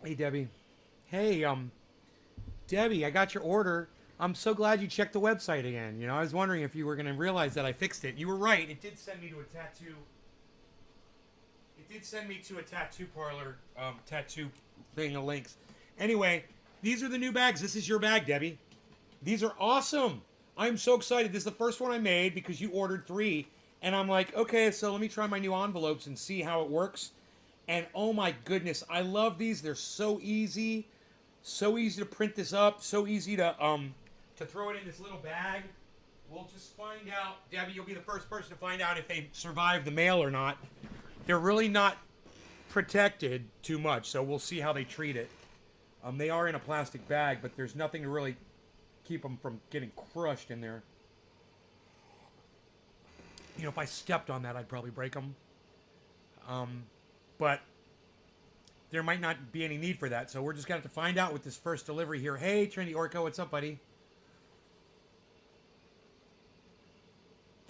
Hey, Debbie. Hey, Debbie, I got your order. I'm so glad you checked the website again. I was wondering if you were going to realize that I fixed it. You were right. It did send me to a tattoo. It did send me to a tattoo parlor, tattoo thing of links. Anyway, these are the new bags. This is your bag, Debbie. These are awesome. I'm so excited. This is the first one I made because you ordered three. And I'm like, okay, so let me try my new envelopes and see how it works. And oh my goodness, I love these. They're so easy. So easy to print this up. So easy to throw it in this little bag. We'll just find out. Debbie, you'll be the first person to find out if they survive the mail or not. They're really not protected too much, so we'll see how they treat it. They are in a plastic bag, but there's nothing to really keep them from getting crushed in there. If I stepped on that, I'd probably break them. But there might not be any need for that, so we're just going to have to find out with this first delivery here. Hey, Trinity Orco, what's up, buddy?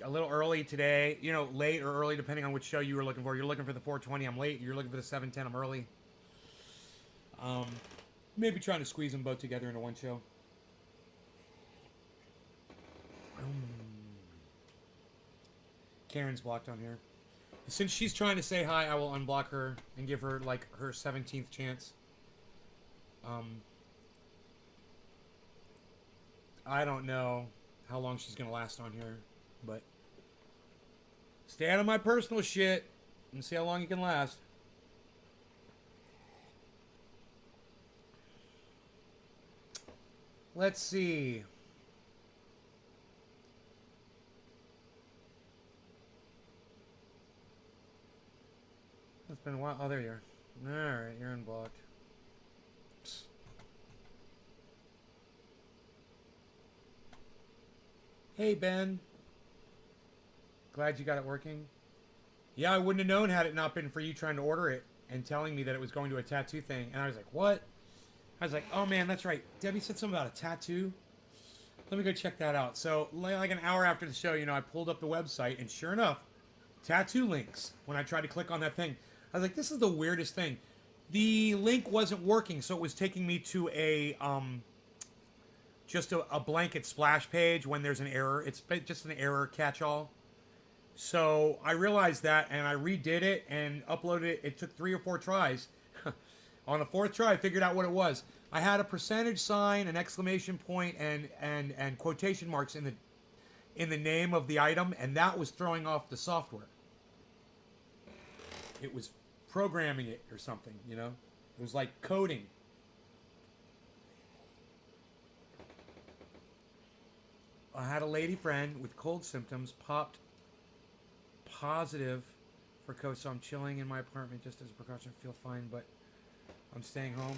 A little early today, late or early, depending on which show you were looking for. You're looking for the 420, I'm late. You're looking for the 710, I'm early. Um, Maybe trying to squeeze them both together into one show. Karen's blocked on here. Since she's trying to say hi, I will unblock her and give her, like, her 17th chance. I don't know how long she's going to last on here, but stay out of my personal shit and see how long you can last. Let's see. It's been a while. Oh, there you are. Alright, you're unblocked. Psst. Hey, Ben. Glad you got it working. Yeah, I wouldn't have known had it not been for you trying to order it and telling me that it was going to a tattoo thing. And I was like, what? I was like, oh man, that's right. Debbie said something about a tattoo. Let me go check that out. So, like an hour after the show, I pulled up the website, and sure enough, tattoo links. When I tried to click on that thing, I was like, this is the weirdest thing. The link wasn't working, so it was taking me to just a blanket splash page when there's an error. It's just an error catch-all. So I realized that, and I redid it and uploaded it. It took 3 or 4 tries. On the 4th try, I figured out what it was. I had a percentage sign, an exclamation point, and quotation marks in the name of the item, and that was throwing off the software. It was programming it or something, It was like coding. I had a lady friend with cold symptoms popped positive for COVID, so I'm chilling in my apartment just as a precaution. I feel fine, but I'm staying home.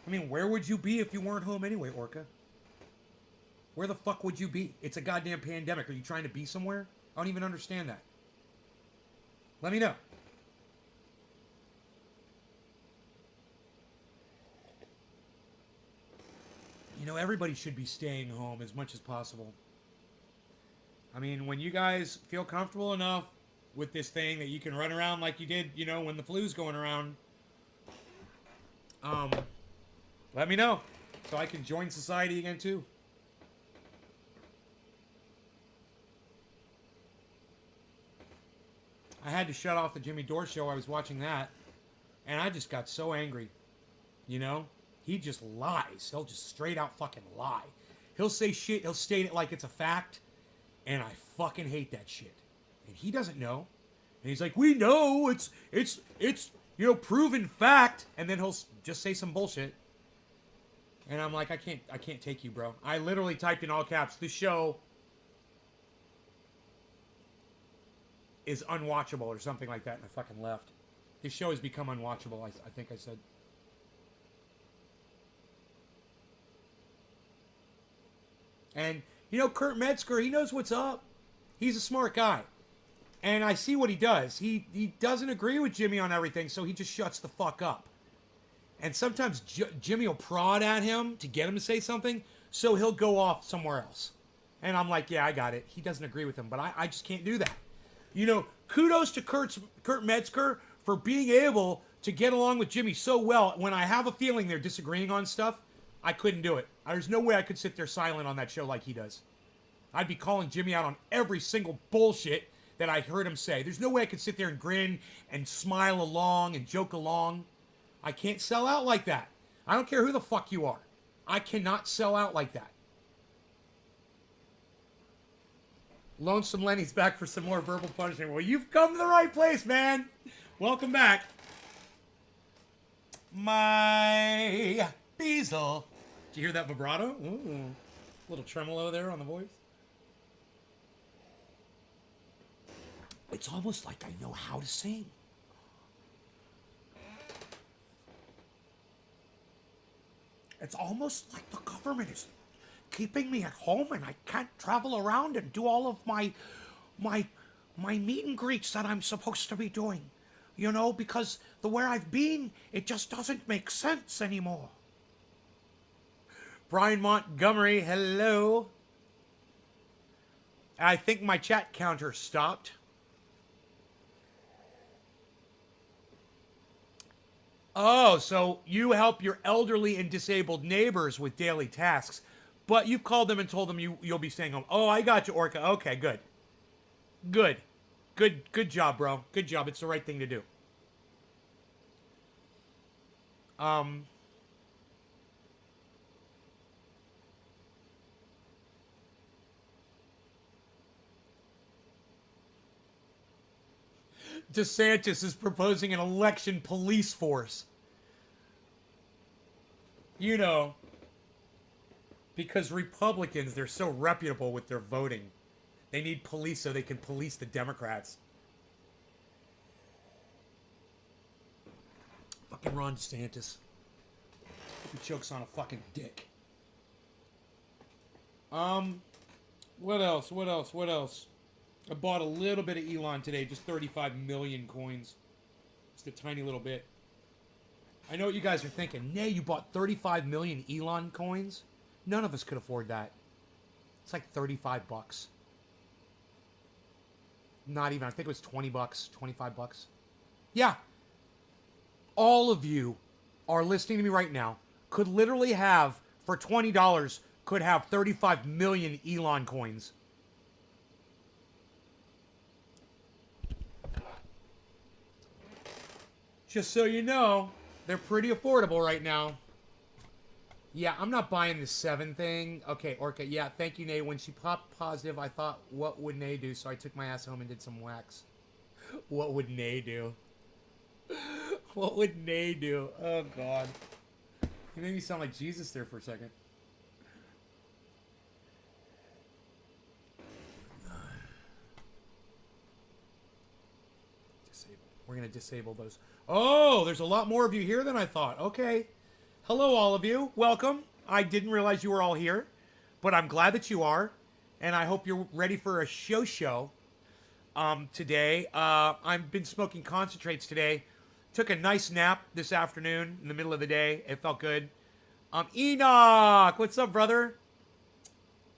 I mean, where would you be if you weren't home anyway, Orca? Where the fuck would you be? It's a goddamn pandemic. Are you trying to be somewhere? I don't even understand that. Let me know. Everybody should be staying home as much as possible. I mean, when you guys feel comfortable enough with this thing that you can run around like you did, when the flu's going around, let me know so I can join society again too. I had to shut off the Jimmy Dore show. I was watching that, and I just got so angry. He just lies. He'll just straight out fucking lie. He'll say shit. He'll state it like it's a fact, and I fucking hate that shit. And he doesn't know. And he's like, we know it's proven fact, and then he'll just say some bullshit. And I'm like, I can't take you, bro. I literally typed in all caps, this show is unwatchable or something like that, and I fucking left. This show has become unwatchable, I think I said. And, Kurt Metzger, he knows what's up. He's a smart guy. And I see what he does. He doesn't agree with Jimmy on everything, so he just shuts the fuck up. And sometimes Jimmy will prod at him to get him to say something, so he'll go off somewhere else. And I'm like, yeah, I got it. He doesn't agree with him, but I just can't do that. Kudos to Kurt Metzger for being able to get along with Jimmy so well, when I have a feeling they're disagreeing on stuff, I couldn't do it. There's no way I could sit there silent on that show like he does. I'd be calling Jimmy out on every single bullshit that I heard him say. There's no way I could sit there and grin and smile along and joke along. I can't sell out like that. I don't care who the fuck you are. I cannot sell out like that. Lonesome Lenny's back for some more verbal punishment. Well, you've come to the right place, man. Welcome back. My Beazle. Did you hear that vibrato? Ooh. Little tremolo there on the voice. It's almost like I know how to sing. It's almost like the government is keeping me at home and I can't travel around and do all of my meet and greets that I'm supposed to be doing. You know, because the where I've been, it just doesn't make sense anymore. Brian Montgomery, hello. I think my chat counter stopped. Oh, so you help your elderly and disabled neighbors with daily tasks, but you've called them and told them you'll be staying home. Oh, I got you, Orca. Okay, good. Good job, bro. Good job. It's the right thing to do. DeSantis is proposing an election police force. You know, because Republicans, they're so reputable with their voting. They need police so they can police the Democrats. Fucking Ron DeSantis. He chokes on a fucking dick. What else? I bought a little bit of Elon today, just 35 million coins. Just a tiny little bit. I know what you guys are thinking. Nay, you bought 35 million Elon coins? None of us could afford that. It's like 35 bucks. Not even. I think it was 20 bucks, 25 bucks. Yeah. All of you are listening to me right now could literally have, for $20, could have 35 million Elon coins. Just so you know, they're pretty affordable right now. Yeah, I'm not buying the 7 thing. Okay, Orca, yeah, thank you, Nay. When she popped positive, I thought, what would Nay do? So I took my ass home and did some wax. What would Nay do? What would Nay do? Oh, God. You made me sound like Jesus there for a second. Disable. We're going to disable those. Oh, there's a lot more of you here than I thought. Okay. Hello, all of you. Welcome. I didn't realize you were all here, but I'm glad that you are, and I hope you're ready for a show today. I've been smoking concentrates today. Took a nice nap this afternoon in the middle of the day. It felt good. Enoch, what's up, brother?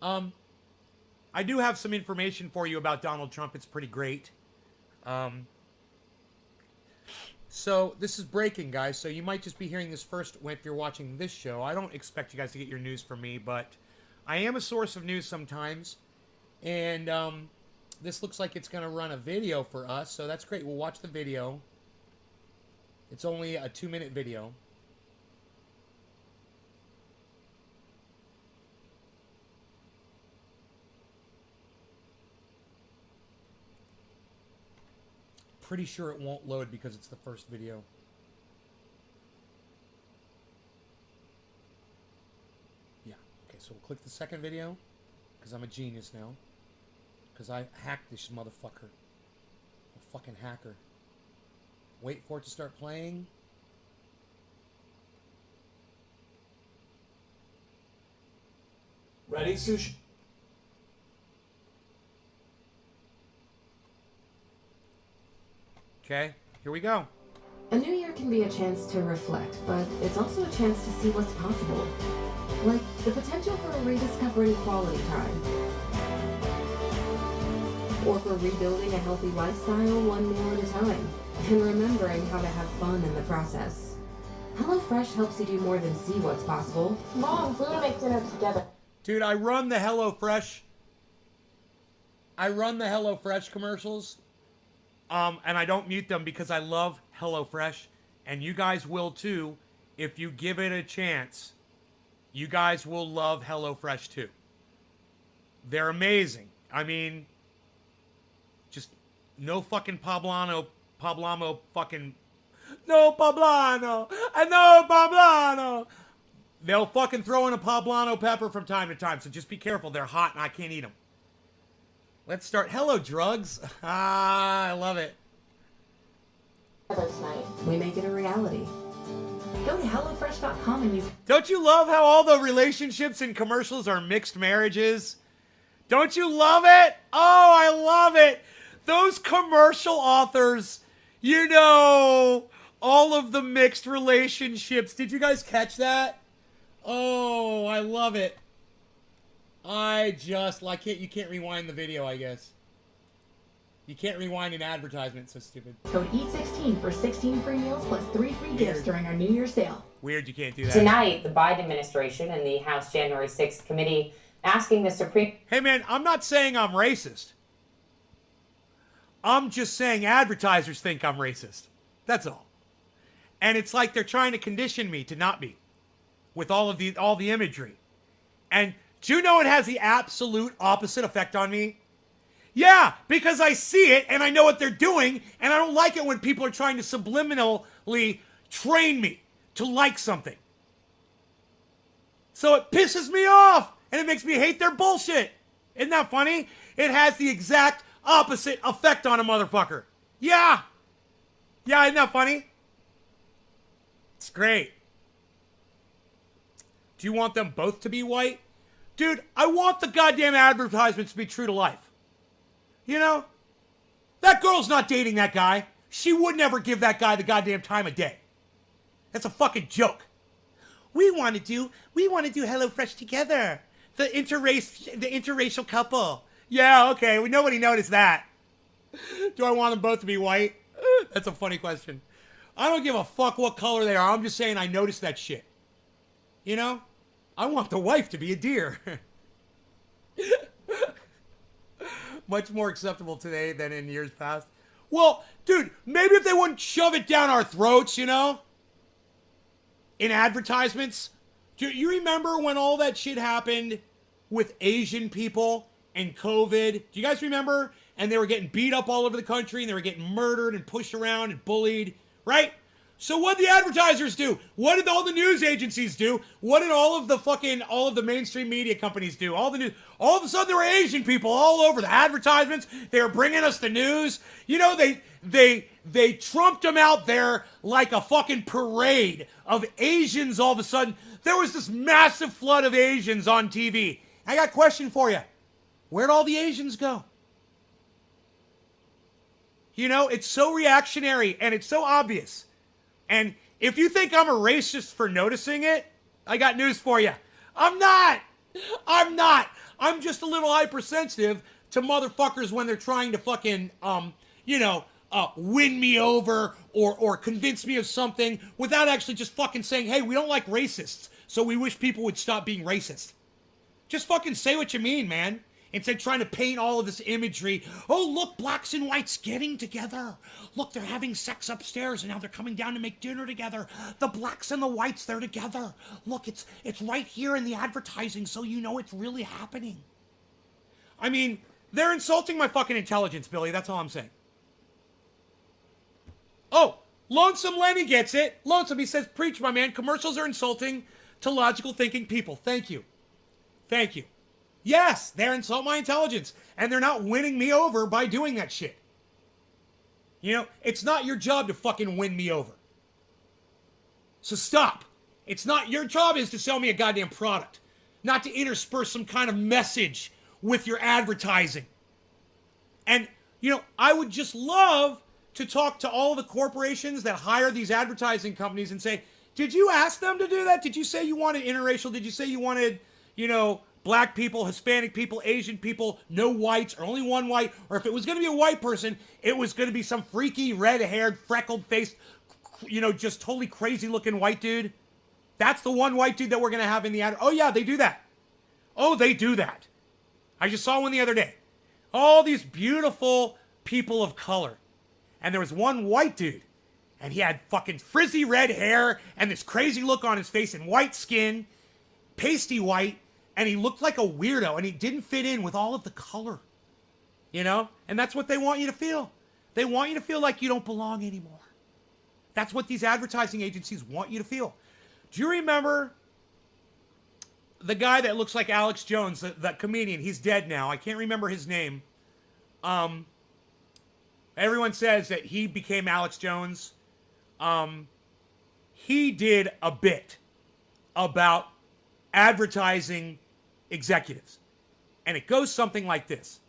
I do have some information for you about Donald Trump. It's pretty great. So this is breaking, guys. So you might just be hearing this first if you're watching this show. I don't expect you guys to get your news from me, but I am a source of news sometimes. And this looks like it's going to run a video for us, so that's great. We'll watch the video. It's only a 2-minute video. Pretty sure it won't load because it's the first video. Yeah, okay, so we'll click the second video because I'm a genius now. Because I hacked this motherfucker. I'm a fucking hacker. Wait for it to start playing. Ready, Sushi? Okay, here we go. A new year can be a chance to reflect, but it's also a chance to see what's possible. Like the potential for rediscovering quality time. or for rebuilding a healthy lifestyle one meal at a time, and remembering how to have fun in the process. HelloFresh helps you do more than see what's possible. Mom, we're gonna make dinner together. Dude, I run the HelloFresh commercials, and I don't mute them because I love HelloFresh, and you guys will too. If you give it a chance, you guys will love HelloFresh too. They're amazing. I mean, just no fucking Poblano fucking, no Poblano, and no Poblano. They'll fucking throw in a Poblano pepper from time to time, so just be careful. They're hot and I can't eat them. Let's start. Hello, drugs. I love it. Tonight. We make it a reality. Go to HelloFresh.com and use... Don't you love how all the relationships in commercials are mixed marriages? Don't you love it? Oh, I love it. Those commercial authors, you know, all of the mixed relationships. Did you guys catch that? Oh, I love it. You can't rewind the video, I guess. You can't rewind an advertisement, so stupid. Code EAT16 for 16 free meals plus 3 free gifts during our New Year's sale. Weird, you can't do that. Tonight, the Biden administration and the House January 6th committee asking the Supreme... Hey, man, I'm not saying I'm racist. I'm just saying advertisers think I'm racist. That's all. And it's like they're trying to condition me to not be with all the imagery. And do you know it has the absolute opposite effect on me? Yeah, because I see it and I know what they're doing, and I don't like it when people are trying to subliminally train me to like something. So it pisses me off, and it makes me hate their bullshit. Isn't that funny? It has the exact opposite effect on a motherfucker. Yeah. Yeah, isn't that funny? It's great. Do you want them both to be white? Dude, I want the goddamn advertisements to be true to life. You know? That girl's not dating that guy. She would never give that guy the goddamn time of day. That's a fucking joke. We want to do HelloFresh together. The interracial couple. Yeah, okay. Nobody noticed that. Do I want them both to be white? That's a funny question. I don't give a fuck what color they are. I'm just saying I noticed that shit. You know? I want the wife to be a deer. Much more acceptable today than in years past. Well, dude, maybe if they wouldn't shove it down our throats, you know? In advertisements. Do you remember when all that shit happened with Asian people and COVID? Do you guys remember? And they were getting beat up all over the country, and they were getting murdered and pushed around and bullied, right? So what did the advertisers do? What did all the news agencies do? What did all of the mainstream media companies do? All of a sudden there were Asian people all over the advertisements. They were bringing us the news. You know, they trumped them out there like a fucking parade of Asians all of a sudden. There was this massive flood of Asians on TV. I got a question for you. Where'd all the Asians go? You know, it's so reactionary and it's so obvious. And if you think I'm a racist for noticing it, I got news for you. I'm not. I'm just a little hypersensitive to motherfuckers when they're trying to fucking, win me over or convince me of something without actually just fucking saying, hey, we don't like racists, so we wish people would stop being racist. Just fucking say what you mean, man. Instead of trying to paint all of this imagery. Oh, look, blacks and whites getting together. Look, they're having sex upstairs, and now they're coming down to make dinner together. The blacks and the whites, they're together. Look, it's right here in the advertising, so you know it's really happening. I mean, they're insulting my fucking intelligence, Billy. That's all I'm saying. Oh, Lonesome Lenny gets it. Lonesome, he says, preach, my man. Commercials are insulting to logical thinking people. Thank you. Thank you. Yes, they're insulting my intelligence, and they're not winning me over by doing that shit. You know, it's not your job to fucking win me over. So stop. It's not your job is to sell me a goddamn product, not to intersperse some kind of message with your advertising. And, you know, I would just love to talk to all the corporations that hire these advertising companies and say, did you ask them to do that? Did you say you wanted interracial? Did you say you wanted, black people, Hispanic people, Asian people, no whites, or only one white, or if it was going to be a white person, it was going to be some freaky, red-haired, freckled-faced, just totally crazy-looking white dude. That's the one white dude that we're going to have in the ad. Oh, yeah, they do that. Oh, they do that. I just saw one the other day. All these beautiful people of color. And there was one white dude. And he had fucking frizzy red hair and this crazy look on his face and white skin, pasty white, and he looked like a weirdo and he didn't fit in with all of the color. And that's what they want you to feel. They want you to feel like you don't belong anymore. That's what these advertising agencies want you to feel. Do you remember the guy that looks like Alex Jones, the comedian? He's dead now. I can't remember his name. Everyone says that he became Alex Jones. He did a bit about advertising executives. And it goes something like this.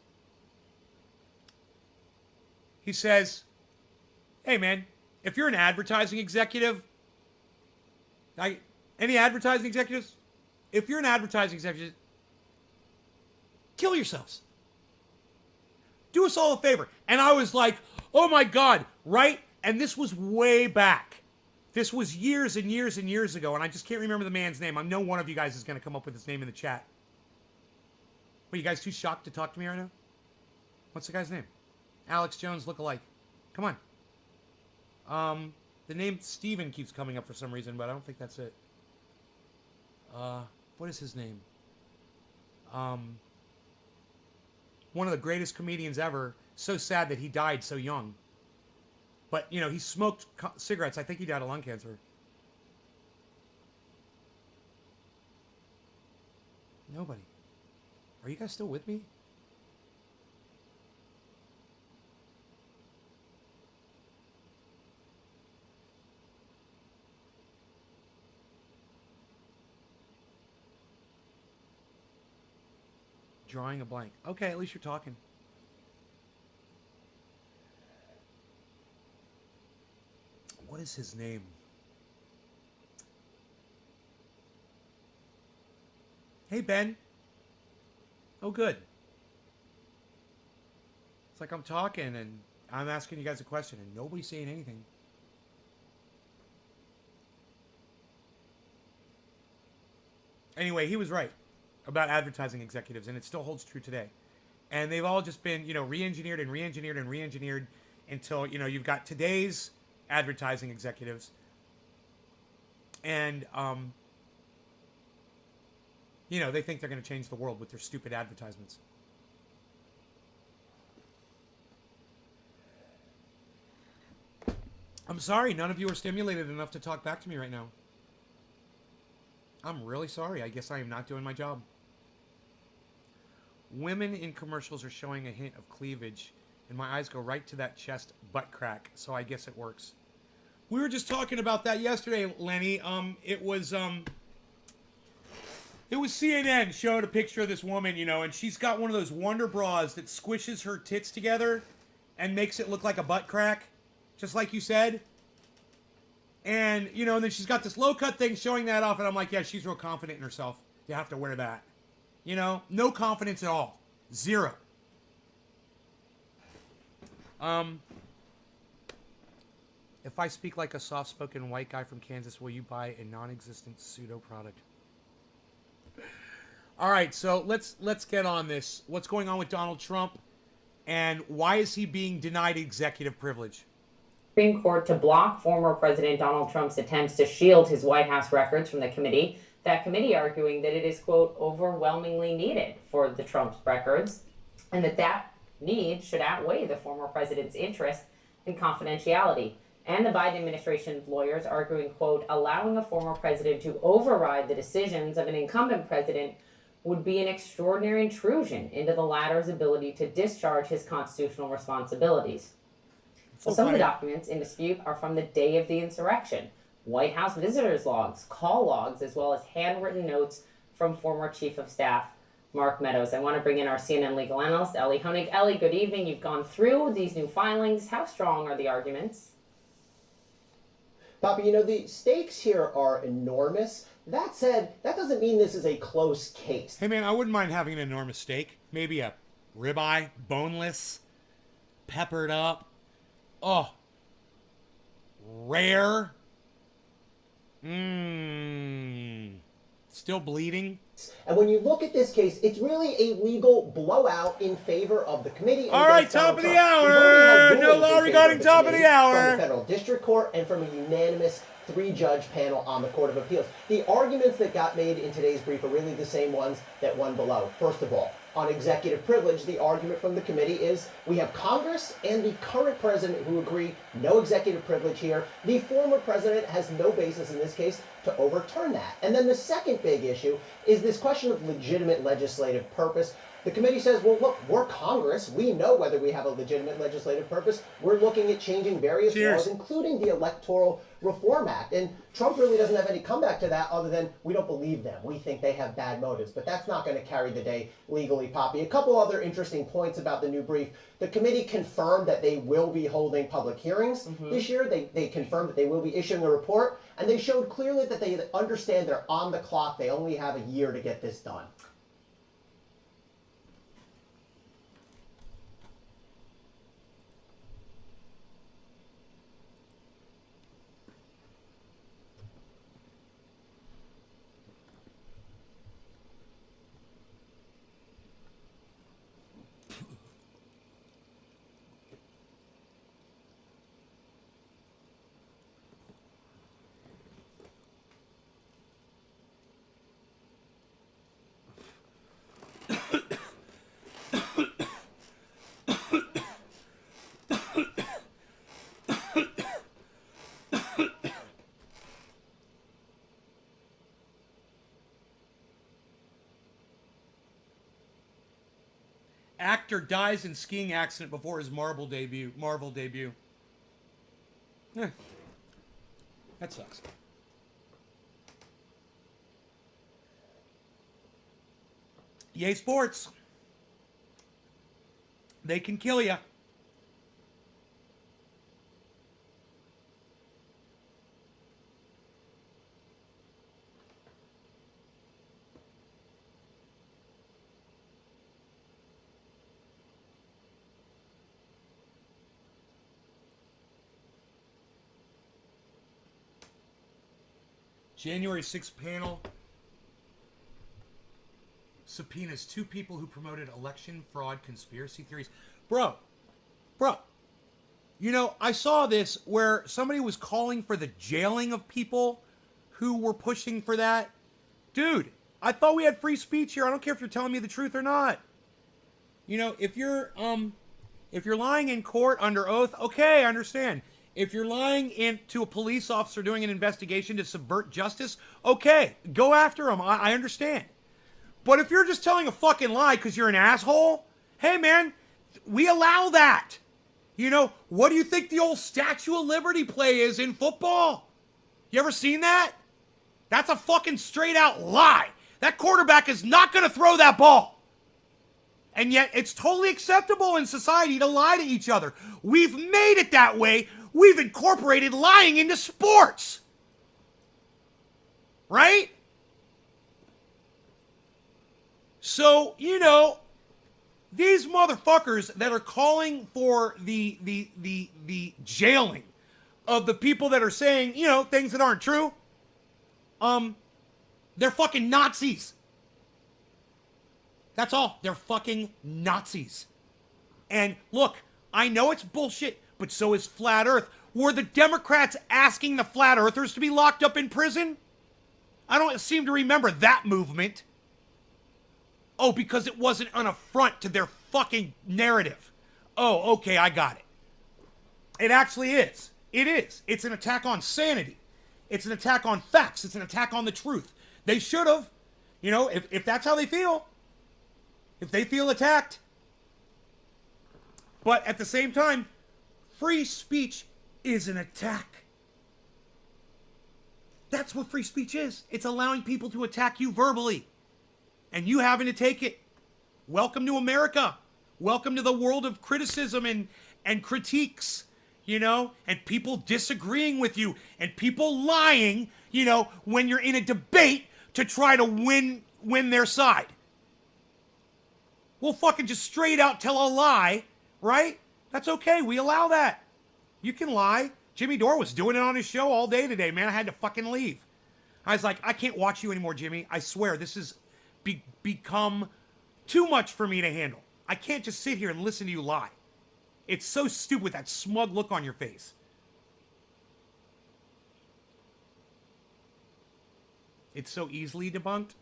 He says, hey man, if you're an advertising executive, any advertising executives? If you're an advertising executive, kill yourselves. Do us all a favor. And I was like, oh my God, right? And this was way back. This was years and years and years ago, and I just can't remember the man's name. I know one of you guys is going to come up with his name in the chat. What, you guys too shocked to talk to me right now? What's the guy's name? Alex Jones look-alike. Come on. The name Steven keeps coming up for some reason, but I don't think that's it. What is his name? One of the greatest comedians ever. So sad that he died so young. But, he smoked cigarettes. I think he died of lung cancer. Nobody. Are you guys still with me? Drawing a blank. Okay, at least you're talking. What is his name? Hey, Ben. Oh, good. It's like I'm talking and I'm asking you guys a question and nobody's saying anything. Anyway, he was right about advertising executives, and it still holds true today. And they've all just been, re-engineered and re-engineered and re-engineered until, you've got today's advertising executives. And, they think they're going to change the world with their stupid advertisements. I'm sorry, none of you are stimulated enough to talk back to me right now. I'm really sorry. I guess I am not doing my job. Women in commercials are showing a hint of cleavage, and my eyes go right to that chest butt crack, so I guess it works. We were just talking about that yesterday, Lenny. It was CNN showed a picture of this woman, and she's got one of those Wonder Bras that squishes her tits together and makes it look like a butt crack, just like you said. And, and then she's got this low-cut thing showing that off, and I'm like, yeah, she's real confident in herself to have to wear that. No confidence at all. Zero. If I speak like a soft-spoken white guy from Kansas, will you buy a non-existent pseudo product? All right, so let's get on this. What's going on with Donald Trump, and why is he being denied executive privilege? Supreme Court to block former President Donald Trump's attempts to shield his White House records from the committee. That committee arguing that it is, quote, overwhelmingly needed for the Trump's records, and that need should outweigh the former president's interest in confidentiality. And the Biden administration's lawyers arguing, quote, allowing a former president to override the decisions of an incumbent president would be an extraordinary intrusion into the latter's ability to discharge his constitutional responsibilities. Well, some of the documents in dispute are from the day of the insurrection. White House visitors logs, call logs, as well as handwritten notes from former Chief of Staff Mark Meadows. I want to bring in our CNN legal analyst, Ellie Honig. Ellie, good evening. You've gone through these new filings. How strong are the arguments? Poppy, the stakes here are enormous. That said, that doesn't mean this is a close case. Hey man, I wouldn't mind having an enormous steak. Maybe a ribeye, boneless, peppered up. Oh, rare. Still bleeding. And when you look at this case, it's really a legal blowout in favor of the committee. All right, top of the hour. No law regarding top of the hour. From the federal district court and from a unanimous 3-judge panel on the Court of Appeals. The arguments that got made in today's brief are really the same ones that won below. First of all, on executive privilege, the argument from the committee is we have Congress and the current president who agree no executive privilege here. The former president has no basis in this case to overturn that. And then the second big issue is this question of legitimate legislative purpose. The committee says, well, look, we're Congress. We know whether we have a legitimate legislative purpose. We're looking at changing various laws, including the Electoral Reform Act. And Trump really doesn't have any comeback to that other than we don't believe them. We think they have bad motives. But that's not going to carry the day legally, Poppy. A couple other interesting points about the new brief. The committee confirmed that they will be holding public hearings this year. They confirmed that they will be issuing a report. And they showed clearly that they understand they're on the clock. They only have a year to get this done. Actor dies in skiing accident before his Marvel debut. That sucks. Yay sports. They can kill you. January 6th panel subpoenas 2 people who promoted election fraud conspiracy theories. Bro, I saw this where somebody was calling for the jailing of people who were pushing for that. Dude, I thought we had free speech here. I don't care if you're telling me the truth or not. If you're lying in court under oath, okay, I understand. If you're lying to a police officer doing an investigation to subvert justice, okay, go after him. I understand. But if you're just telling a fucking lie because you're an asshole, hey, man, we allow that. What do you think the old Statue of Liberty play is in football? You ever seen that? That's a fucking straight out lie. That quarterback is not going to throw that ball. And yet it's totally acceptable in society to lie to each other. We've made it that way. We've incorporated lying into sports. Right? So, these motherfuckers that are calling for the jailing of the people that are saying, things that aren't true, they're fucking Nazis. That's all. They're fucking Nazis. And look, I know it's bullshit, but so is Flat Earth. Were the Democrats asking the Flat Earthers to be locked up in prison? I don't seem to remember that movement. Oh, because it wasn't an affront to their fucking narrative. Oh, okay, I got it. It actually is. It is. It's an attack on sanity. It's an attack on facts. It's an attack on the truth. They should have, if that's how they feel, if they feel attacked. But at the same time, free speech is an attack. That's what free speech is. It's allowing people to attack you verbally. And you having to take it. Welcome to America. Welcome to the world of criticism and critiques. you know, and people disagreeing with you and people lying, you know, when you're in a debate to try to win their side. We'll fucking just straight out tell a lie, right? That's okay. We allow that. You can lie. Jimmy Dore was doing it on his show all day today, man. I had to fucking leave. I was like, I can't watch you anymore, Jimmy. I swear, this has become too much for me to handle. I can't just sit here and listen to you lie. It's so stupid with that smug look on your face. It's so easily debunked.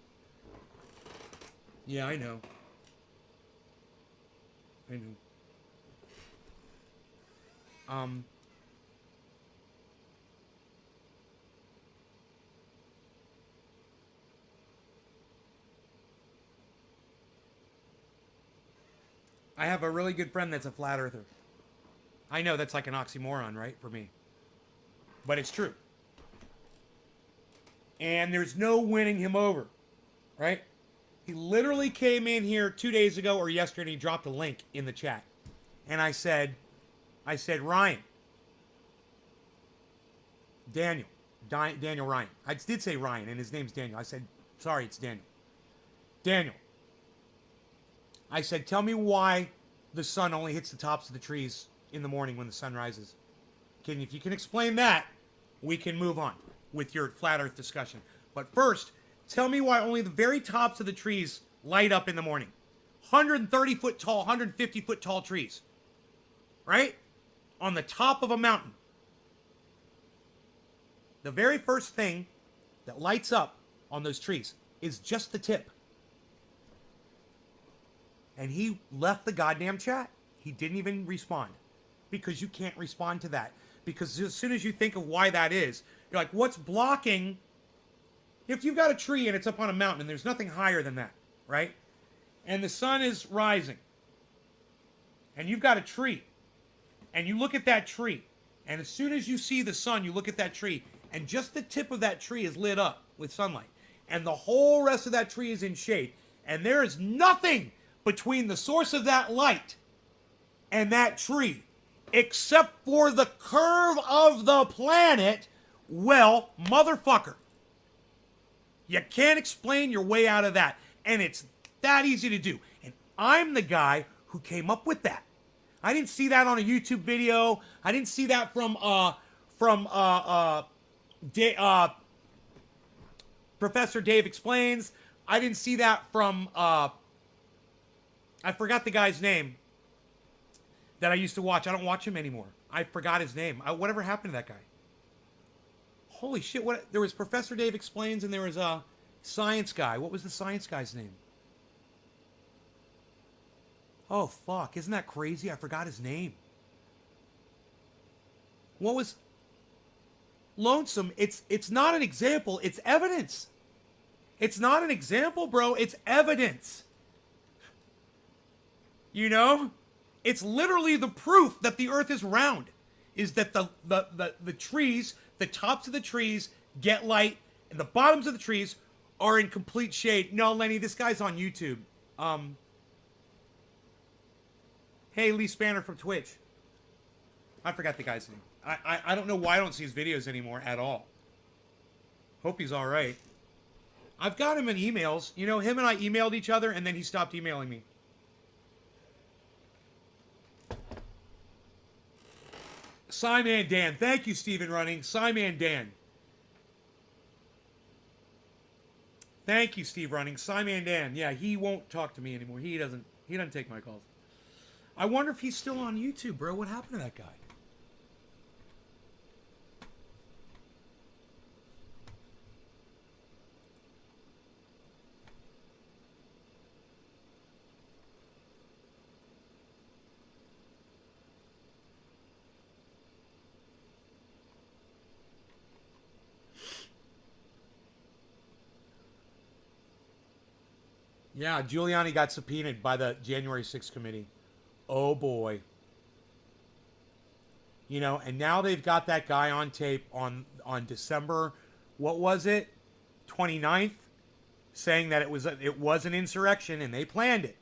Yeah, I know. I know. I have a really good friend that's a flat earther. I know that's like an oxymoron, right, for me. But it's true. And there's no winning him over, right? He literally came in here 2 days ago or yesterday and he dropped a link in the chat. And I said, Ryan. Daniel Ryan. I did say Ryan and his name's Daniel. I said, sorry, it's Daniel. Daniel. I said, tell me why the sun only hits the tops of the trees in the morning when the sun rises. If you can explain that, we can move on with your flat earth discussion. But first, tell me why only the very tops of the trees light up in the morning. 130 foot tall, 150 foot tall trees. Right? On the top of a mountain. The very first thing that lights up on those trees is just the tip. And he left the goddamn chat. He didn't even respond. Because you can't respond to that. Because as soon as you think of why that is, you're like, what's blocking? If you've got a tree and it's up on a mountain and there's nothing higher than that, right? And the sun is rising. And you've got a tree. And you look at that tree. And as soon as you see the sun, you look at that tree. And just the tip of that tree is lit up with sunlight. And the whole rest of that tree is in shade. And there is nothing between the source of that light and that tree, except for the curve of the planet. Well, motherfucker, you can't explain your way out of that. And it's that easy to do. And I'm the guy who came up with that. I didn't see that on a YouTube video. I didn't see that from Professor Dave Explains. I didn't see that from I forgot the guy's name that I used to watch. I don't watch him anymore. I forgot his name. Whatever happened to that guy? Holy shit, what? There was Professor Dave Explains and there was a science guy. What was the science guy's name? Oh, fuck. Isn't that crazy? I forgot his name. What was... Lonesome. It's not an example. It's evidence. It's not an example, bro. It's evidence. You know? It's literally the proof that the earth is round. Is that the trees, the tops of the trees get light, and the bottoms of the trees are in complete shade. No, Lenny, this guy's on YouTube. Hey, Lee Spanner from Twitch. I forgot the guy's name. I don't know why I don't see his videos anymore at all. Hope he's alright. I've got him in emails. You know, him and I emailed each other, and then he stopped emailing me. Simon Dan. Thank you, Stephen Running. Simon Dan. Thank you, Steve Running. Simon Dan. Yeah, he won't talk to me anymore. He doesn't take my calls. I wonder if he's still on YouTube, bro. What happened to that guy? Yeah, Giuliani got subpoenaed by the January 6th committee. Oh, boy. You know, and now they've got that guy on tape on December, what was it, 29th, saying that it was an insurrection and they planned it.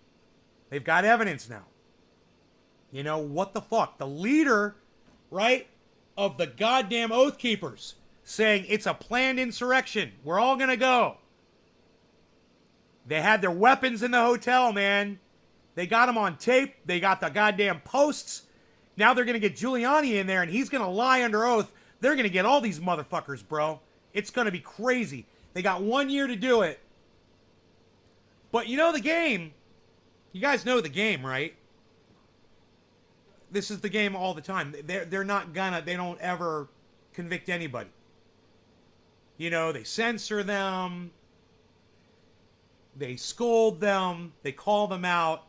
They've got evidence now. You know, what the fuck? The leader right, of the goddamn Oath Keepers saying it's a planned insurrection. We're all going to go. They had their weapons in the hotel, man. They got them on tape. They got the goddamn posts. Now they're going to get Giuliani in there, and he's going to lie under oath. They're going to get all these motherfuckers, bro. It's going to be crazy. They got 1 year to do it. But you know the game. You guys know the game, right? This is the game all the time. They're not gonna, they don't ever convict anybody. You know, they censor them. They scold them. They call them out.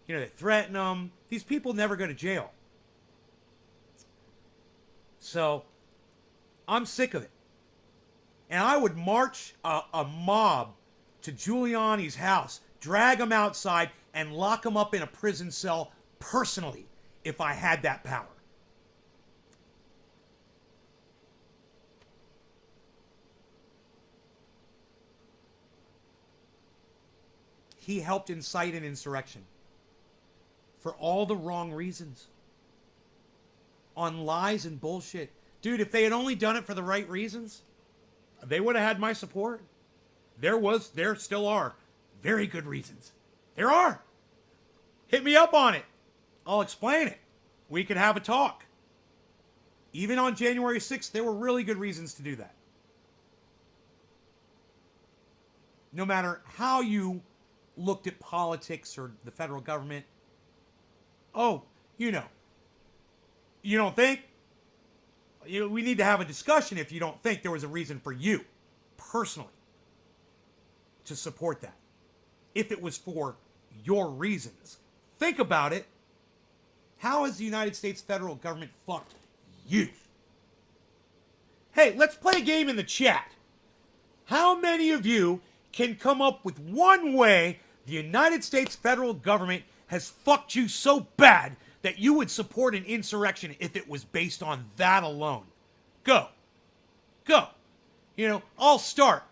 You know, they threaten them. These people never go to jail. So, I'm sick of it. And I would march a mob to Giuliani's house, drag him outside, and lock him up in a prison cell personally if I had that power. He helped incite an insurrection for all the wrong reasons. On lies and bullshit. Dude, if they had only done it for the right reasons, they would have had my support. There still are very good reasons. There are. Hit me up on it. I'll explain it. We could have a talk. Even on January 6th, there were really good reasons to do that. No matter how you looked at politics or the federal government. Oh, you know. You don't think? We need to have a discussion if you don't think there was a reason for you, personally, to support that. If it was for your reasons. Think about it. How has the United States federal government fucked you? Hey, let's play a game in the chat. How many of you can come up with one way the United States federal government has fucked you so bad that you would support an insurrection if it was based on that alone? Go. Go. You know, I'll start.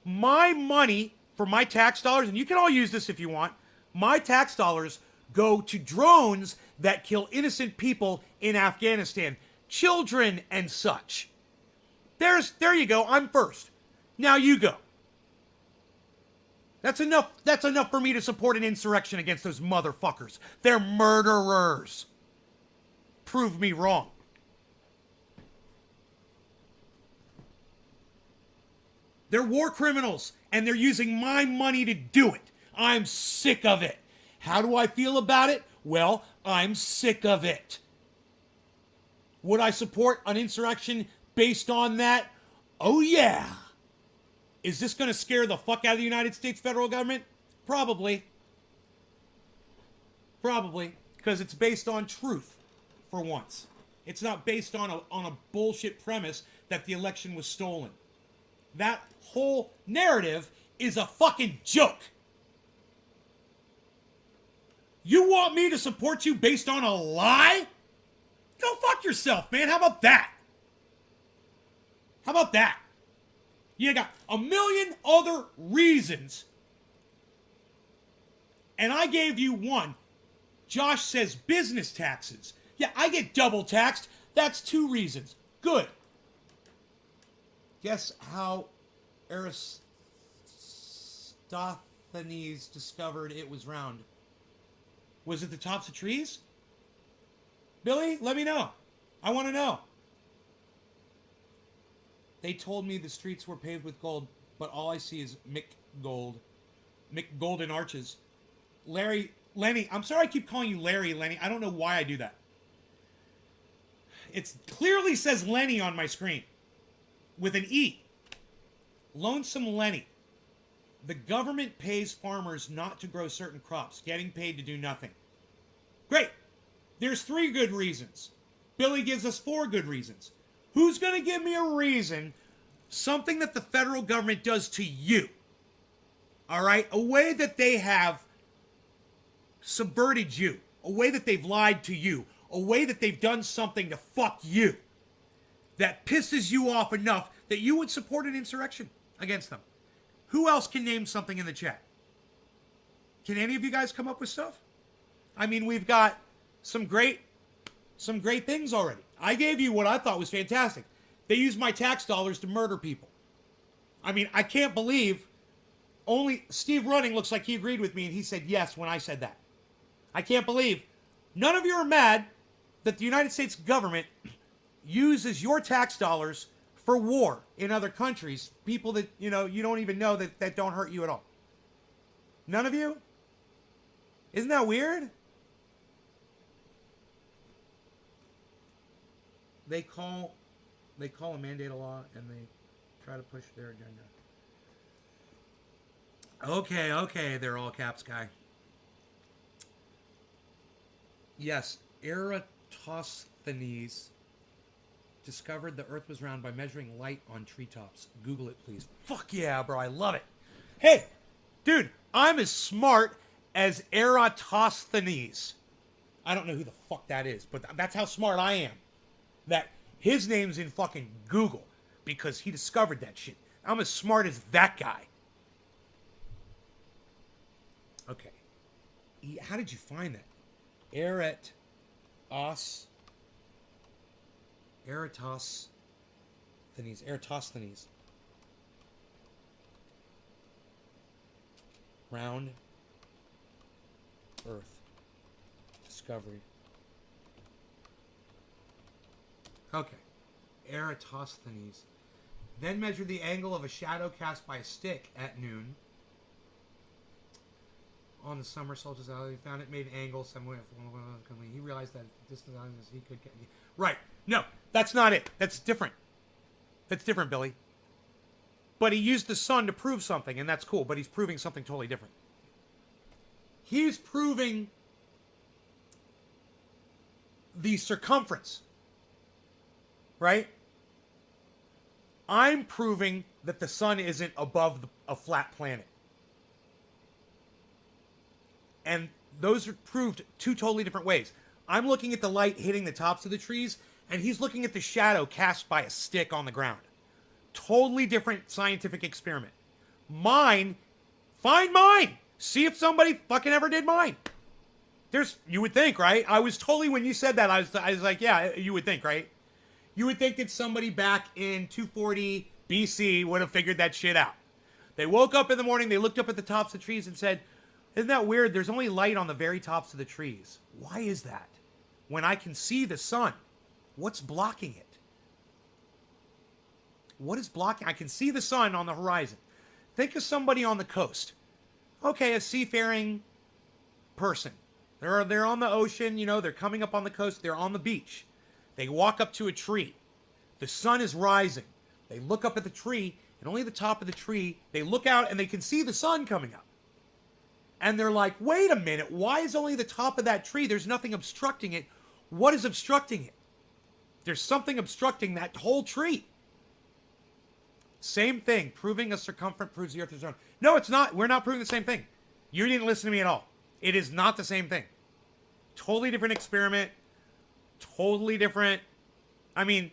My money for my tax dollars, and you can all use this if you want, my tax dollars go to drones that kill innocent people in Afghanistan, children and such. There you go. I'm first. Now you go. That's enough. That's enough for me to support an insurrection against those motherfuckers. They're murderers. Prove me wrong. They're war criminals, and they're using my money to do it. I'm sick of it. How do I feel about it? Well, I'm sick of it. Would I support an insurrection based on that? Oh, yeah. Is this going to scare the fuck out of the United States federal government? Probably. Probably. Because it's based on truth, for once. It's not based on a bullshit premise that the election was stolen. That whole narrative is a fucking joke. You want me to support you based on a lie? Go fuck yourself, man. How about that? How about that? You got a million other reasons, and I gave you one. Josh says business taxes. Yeah, I get double taxed. That's 2 reasons. Good. Guess how Eratosthenes discovered it was round? Was it the tops of trees? Billy, let me know. I want to know. They told me the streets were paved with gold, but all I see is Golden Arches. Lenny, I'm sorry I keep calling you Larry, Lenny. I don't know why I do that. It clearly says Lenny on my screen. With an E. Lonesome Lenny. The government pays farmers not to grow certain crops, getting paid to do nothing. Great. There's 3 good reasons. Billy gives us 4 good reasons. Who's going to give me a reason, something that the federal government does to you? All right? A way that they have subverted you. A way that they've lied to you. A way that they've done something to fuck you. That pisses you off enough that you would support an insurrection against them. Who else can name something in the chat? Can any of you guys come up with stuff? I mean, we've got some great things already. I gave you what I thought was fantastic. They used my tax dollars to murder people. I mean, I can't believe only Steve Running looks like he agreed with me and he said yes when I said that. I can't believe none of you are mad that the United States government uses your tax dollars for war in other countries, people that, you know, you don't even know that don't hurt you at all. None of you? Isn't that weird? They call a mandate a law and they try to push their agenda. Okay, they're all caps guy. Yes, Eratosthenes discovered the Earth was round by measuring light on treetops. Google it, please. Fuck yeah, bro. I love it. Hey, dude, I'm as smart as Eratosthenes. I don't know who the fuck that is, but that's how smart I am. That his name's in fucking Google because he discovered that shit. I'm as smart as that guy. Okay. How did you find that? Eratosthenes. Round Earth. Discovery. Okay. Eratosthenes. Then measured the angle of a shadow cast by a stick at noon. On the summer solstice, he found it made an angle somewhere. He realized that distance he could get. Right. No, that's not it. That's different. That's different, Billy. But he used the sun to prove something, and that's cool. But he's proving something totally different. He's proving the circumference. Right? I'm proving that the sun isn't above a flat planet. And those are proved two totally different ways. I'm looking at the light hitting the tops of the trees, and he's looking at the shadow cast by a stick on the ground. Totally different scientific experiment. Mine, find mine. See if somebody fucking ever did mine. You would think, right? I was totally, when you said that, I was like, yeah, you would think, right? You would think that somebody back in 240 BC would have figured that shit out. They woke up in the morning, they looked up at the tops of the trees and said, isn't that weird? There's only light on the very tops of the trees. Why is that? When I can see the sun, what's blocking it? What is blocking? I can see the sun on the horizon. Think of somebody on the coast. Okay, a seafaring person. They're on the ocean, you know, they're coming up on the coast, they're on the beach. They walk up to a tree. The sun is rising. They look up at the tree, and only the top of the tree, they look out and they can see the sun coming up. And they're like, wait a minute, why is only the top of that tree? There's nothing obstructing it. What is obstructing it? There's something obstructing that whole tree. Same thing. Proving a circumference proves the Earth is round. No, it's not. We're not proving the same thing. You didn't listen to me at all. It is not the same thing. Totally different experiment. Totally different. I mean,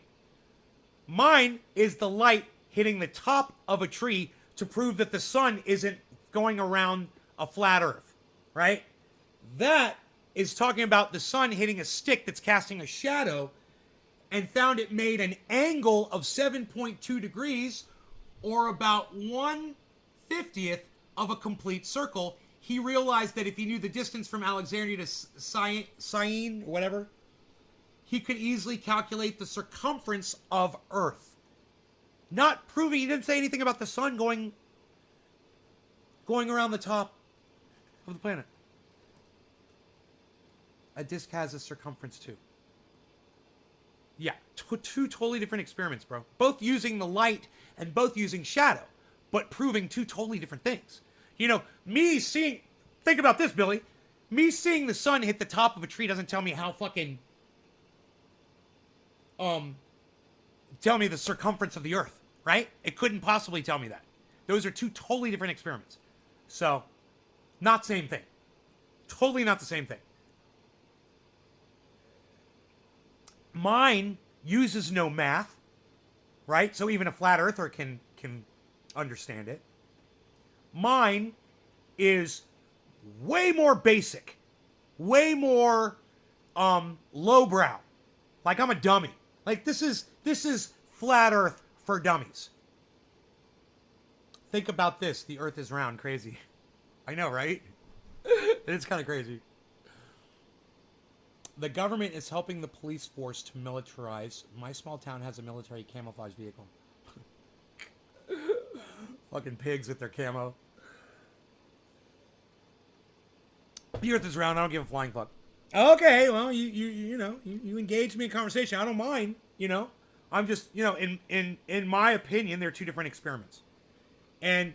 mine is the light hitting the top of a tree to prove that the sun isn't going around a flat Earth, right? That is talking about the sun hitting a stick that's casting a shadow and found it made an angle of 7.2 degrees or about 1/50th of a complete circle. He realized that if he knew the distance from Alexandria to Syene, whatever, he could easily calculate the circumference of Earth. Not proving, he didn't say anything about the sun going around the top of the planet. A disk has a circumference too. Yeah, two totally different experiments, bro. Both using the light and both using shadow, but proving two totally different things. You know, think about this, Billy. Me seeing the sun hit the top of a tree doesn't tell me how fucking, tell me the circumference of the Earth, right? It couldn't possibly tell me that. Those are two totally different experiments. So, not same thing. Totally not the same thing. Mine uses no math, right? So even a flat earther can understand it. Mine is way more basic, way more lowbrow. Like I'm a dummy. Like this is flat Earth for dummies. Think about this: the Earth is round. Crazy. I know, right? It's kind of crazy. The government is helping the police force to militarize. My small town has a military camouflage vehicle. Fucking pigs with their camo. The Earth is round. I don't give a flying fuck. Okay, well, you engaged me in conversation. I don't mind. I'm just, in my opinion, they're two different experiments, and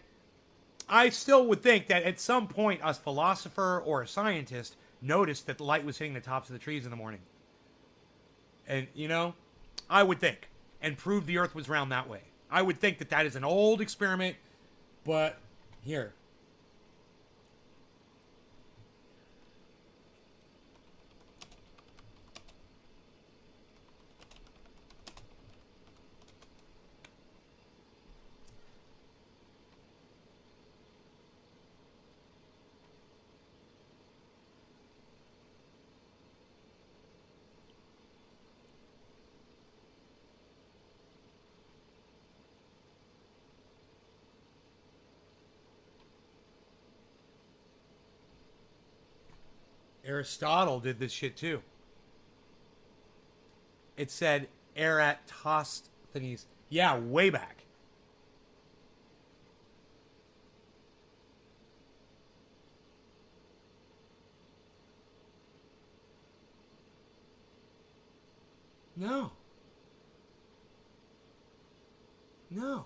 I still would think that at some point a philosopher or a scientist noticed that the light was hitting the tops of the trees in the morning, and I would think, and proved the Earth was round that way. I would think that that is an old experiment, but here. Aristotle did this shit too. It said Eratosthenes. Yeah, way back. No. No.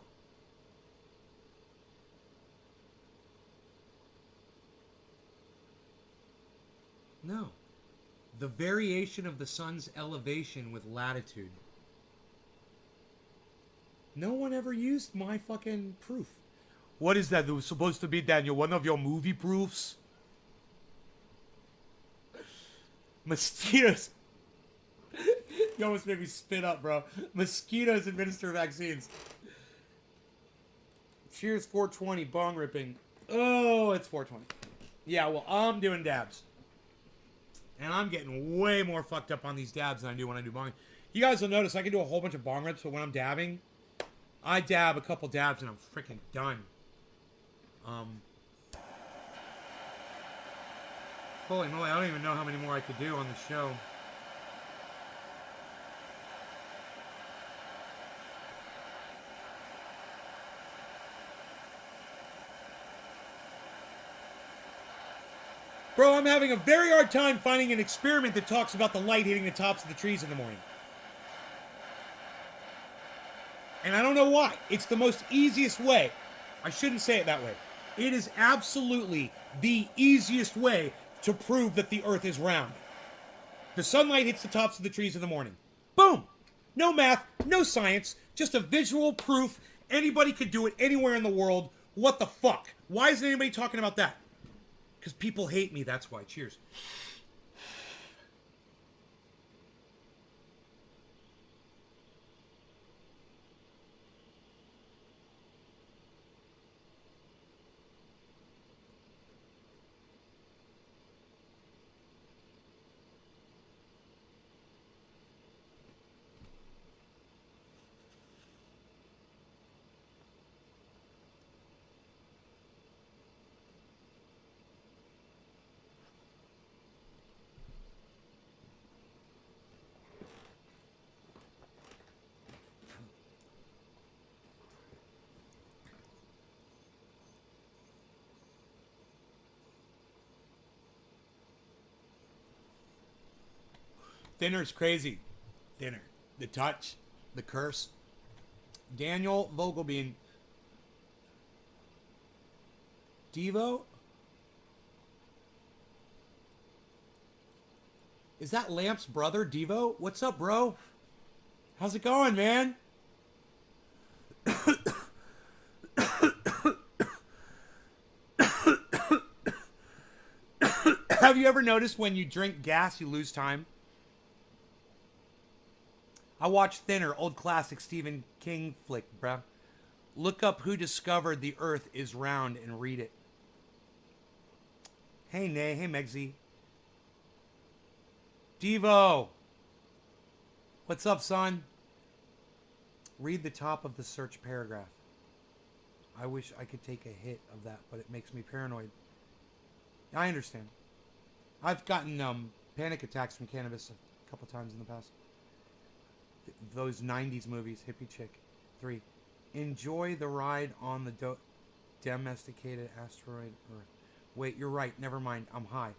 No. The variation of the sun's elevation with latitude. No one ever used my fucking proof. What is that? That was supposed to be, Daniel, one of your movie proofs? Mosquitoes. You almost made me spit up, bro. Mosquitoes administer vaccines. Cheers 420, bong ripping. Oh, it's 420. Yeah, well, I'm doing dabs. And I'm getting way more fucked up on these dabs than I do when I do bong. You guys will notice I can do a whole bunch of bong rips, but when I'm dabbing, I dab a couple dabs and I'm freaking done. Holy moly, I don't even know how many more I could do on the show. Bro, I'm having a very hard time finding an experiment that talks about the light hitting the tops of the trees in the morning. And I don't know why. It's the most easiest way. I shouldn't say it that way. It is absolutely the easiest way to prove that the Earth is round. The sunlight hits the tops of the trees in the morning. Boom! No math, no science, just a visual proof. Anybody could do it anywhere in the world. What the fuck? Why isn't anybody talking about that? Because people hate me, that's why. Cheers. Thinner's crazy. Thinner. The touch. The curse. Daniel Vogelbein. Devo? Is that Lamp's brother, Devo? What's up, bro? How's it going, man? Have you ever noticed when you drink gas, you lose time? I watched Thinner, old classic Stephen King flick, bruh. Look up Who Discovered the Earth is Round and read it. Hey, Nay. Hey, Megsy. Devo. What's up, son? Read the top of the search paragraph. I wish I could take a hit of that, but it makes me paranoid. I understand. I've gotten panic attacks from cannabis a couple times in the past. Those 90s movies, Hippie Chick. 3. Enjoy the ride on the domesticated asteroid Earth. Wait, you're right. Never mind. I'm high.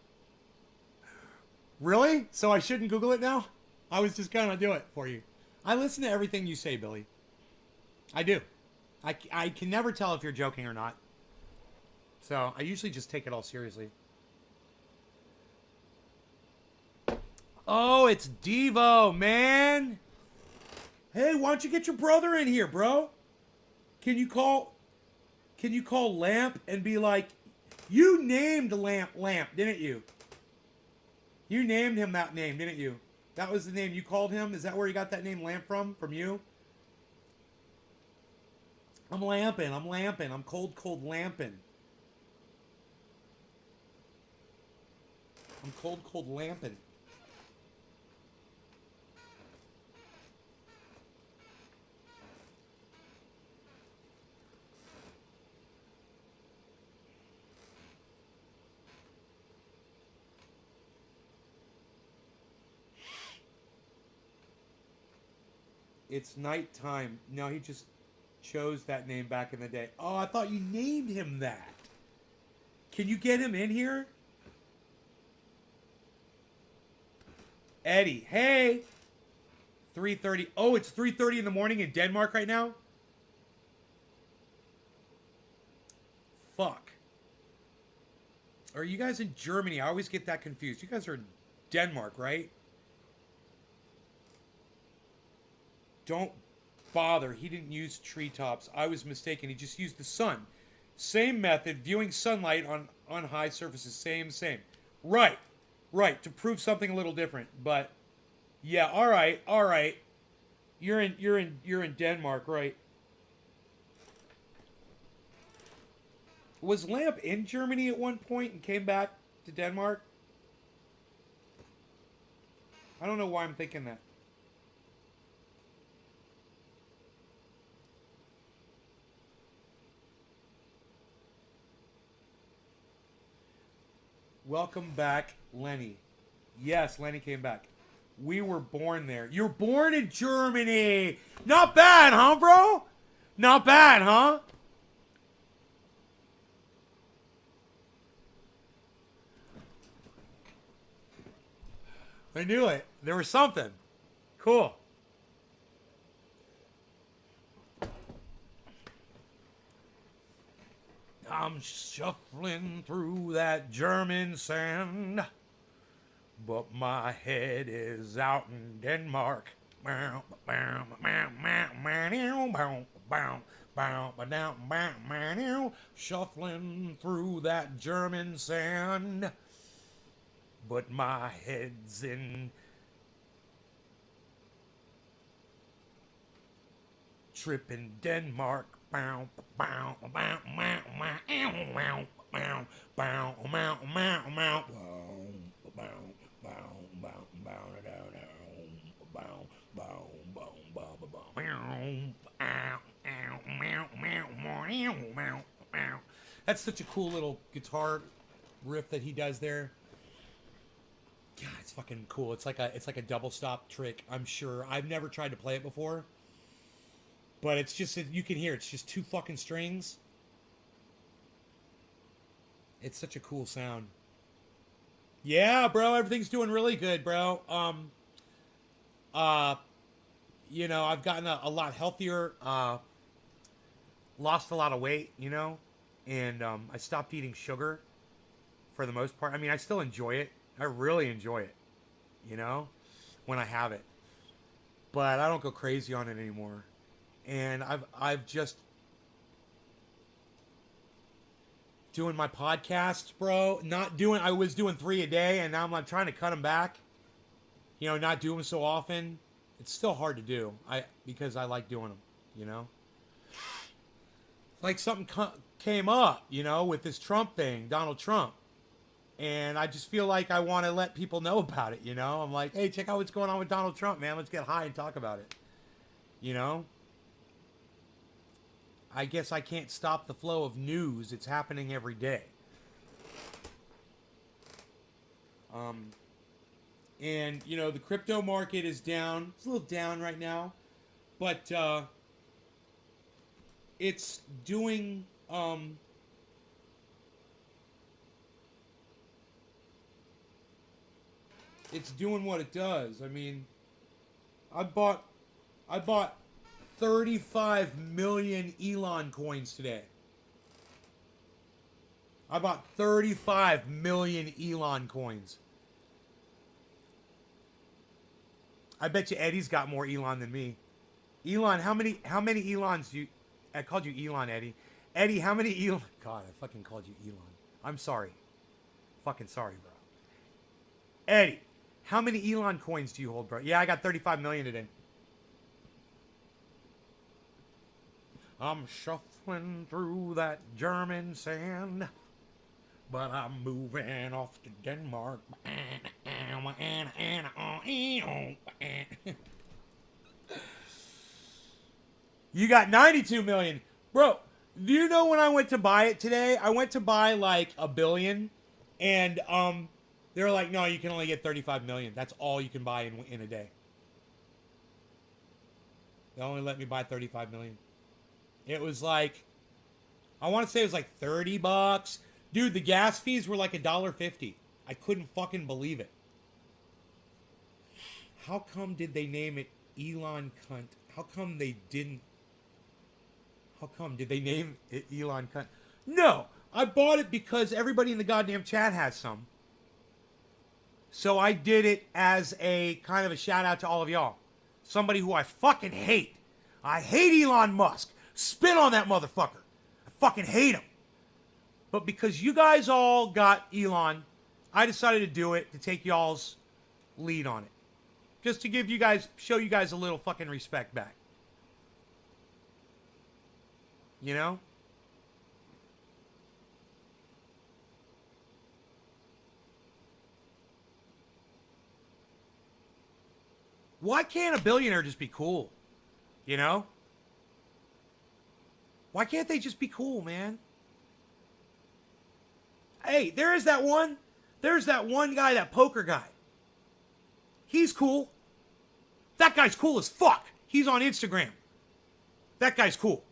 Really? So I shouldn't Google it now? I was just going to do it for you. I listen to everything you say, Billy. I do. I can never tell if you're joking or not. So I usually just take it all seriously. Oh, it's Devo, man. Hey, why don't you get your brother in here, bro? Can you call Lamp and be like, you named Lamp, didn't you? You named him that name, didn't you? That was the name you called him? Is that where you got that name Lamp from? From you? I'm lamping. I'm cold lamping. I'm cold lamping. It's nighttime. No, he just chose that name back in the day. Oh, I thought you named him that. Can you get him in here? Eddie, hey. 3:30. Oh, it's 3:30 in the morning in Denmark right now? Fuck. Are you guys in Germany? I always get that confused. You guys are in Denmark, right? Don't bother. He didn't use treetops. I was mistaken. He just used the sun. Same method. Viewing sunlight on high surfaces. Same. Right. To prove something a little different. But yeah. All right. You're in Denmark, right? Was Lamp in Germany at one point and came back to Denmark? I don't know why I'm thinking that. Welcome back, Lenny. Yes, Lenny came back. We were born there. You're born in Germany. Not bad, huh, bro? Not bad, huh? I knew it. There was something. Cool. I'm shuffling through that German sand, but my head is out in Denmark. Shuffling through that German sand, but my head's in trip in Denmark. That's such a cool little guitar riff that he does there. God, it's fucking cool. It's like a double stop trick. I'm sure. I've never tried to play it before. But it's just, you can hear, it's just two fucking strings. It's such a cool sound. Yeah, bro, everything's doing really good, bro. You know, I've gotten a lot healthier, lost a lot of weight, you know, and I stopped eating sugar for the most part. I mean, I still enjoy it. I really enjoy it, you know, when I have it. But I don't go crazy on it anymore. And I've just doing my podcasts, bro. I was doing 3 a day, and now I'm like trying to cut them back. You know, not doing them so often. It's still hard to do. Because I like doing them. You know, like something came up, you know, with this Trump thing, Donald Trump, and I just feel like I want to let people know about it. You know, I'm like, hey, check out what's going on with Donald Trump, man. Let's get high and talk about it. You know. I guess I can't stop the flow of news. It's happening every day. And, you know, the crypto market is down. It's a little down right now. But it's doing... it's doing what it does. I mean, I bought 35 million Elon coins today. I bought 35 million Elon coins. I bet you Eddie's got more Elon than me. Elon, how many Elons do you... I called you Elon, Eddie. Eddie, how many Elon... God, I fucking called you Elon. I'm sorry. Fucking sorry, bro. Eddie, how many Elon coins do you hold, bro? Yeah, I got 35 million today. I'm shuffling through that German sand, but I'm moving off to Denmark. You got 92 million. Bro, do you know when I went to buy it today? I went to buy like $1 billion, and they were like, no, you can only get 35 million. That's all you can buy in a day. They only let me buy 35 million. It was like, I want to say it was like $30. Dude, the gas fees were like $1.50. I couldn't fucking believe it. How come did they name it Elon Cunt? How come they didn't? How come did they name it Elon Cunt? No, I bought it because everybody in the goddamn chat has some. So I did it as a kind of a shout out to all of y'all. Somebody who I fucking hate. I hate Elon Musk. Spit on that motherfucker. I fucking hate him. But because you guys all got Elon, I decided to do it to take y'all's lead on it. Just to give you guys, show you guys a little fucking respect back. You know? Why can't a billionaire just be cool? You know? Why can't they just be cool, man? Hey, there's that one guy, that poker guy. He's cool. That guy's cool as fuck. He's on Instagram. That guy's cool.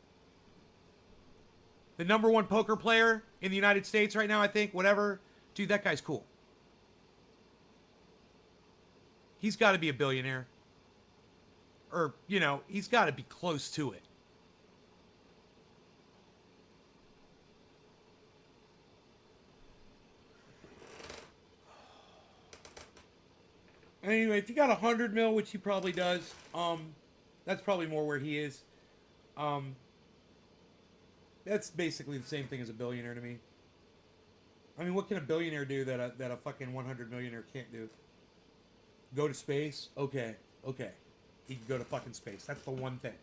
The #1 poker player in the United States right now, I think, whatever. Dude, that guy's cool. He's got to be a billionaire. Or, you know, he's got to be close to it. Anyway, if you got 100 mil, which he probably does, that's probably more where he is. That's basically the same thing as a billionaire to me. I mean, what can a billionaire do that a fucking 100 millionaire can't do? Go to space? Okay. He can go to fucking space. That's the one thing.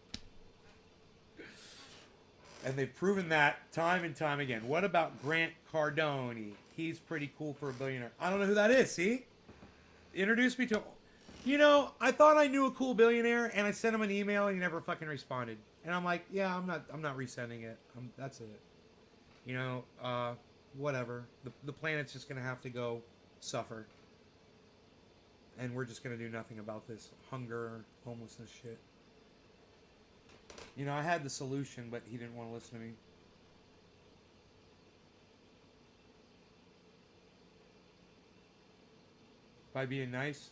And they've proven that time and time again. What about Grant Cardone? He's pretty cool for a billionaire. I don't know who that is, see? Introduce me to... You know, I thought I knew a cool billionaire, and I sent him an email, and he never fucking responded. And I'm like, yeah, I'm not resending it. That's it. You know, whatever. The planet's just going to have to go suffer. And we're just going to do nothing about this hunger, homelessness shit. You know, I had the solution, but he didn't want to listen to me. By being nice?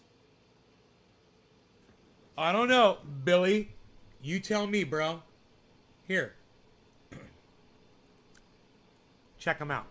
I don't know, Billy. You tell me, bro. Here. Check them out.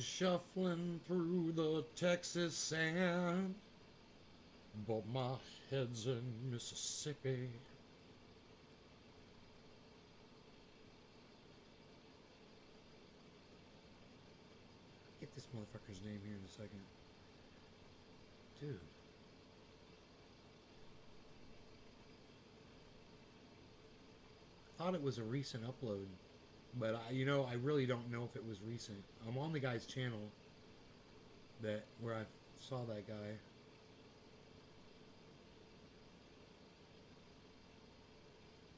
Shuffling through the Texas sand, but my head's in Mississippi. Get this motherfucker's name here in a second. Dude. I thought it was a recent upload, but I really don't know if it was recent. I'm on the guy's channel where I saw that guy.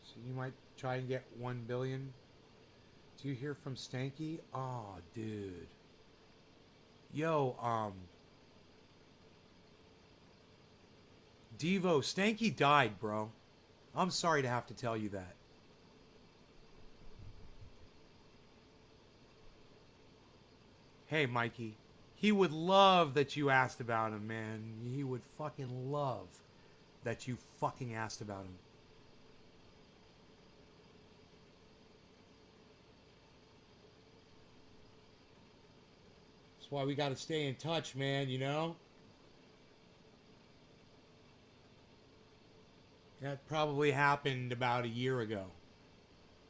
So you might try and get 1 billion. Do you hear from Stanky? Oh, dude. Yo, Devo, Stanky died, bro. I'm sorry to have to tell you that. Hey, Mikey. He would love that you asked about him, man. He would fucking love that you fucking asked about him. That's why we gotta stay in touch, man, you know? That probably happened about a year ago.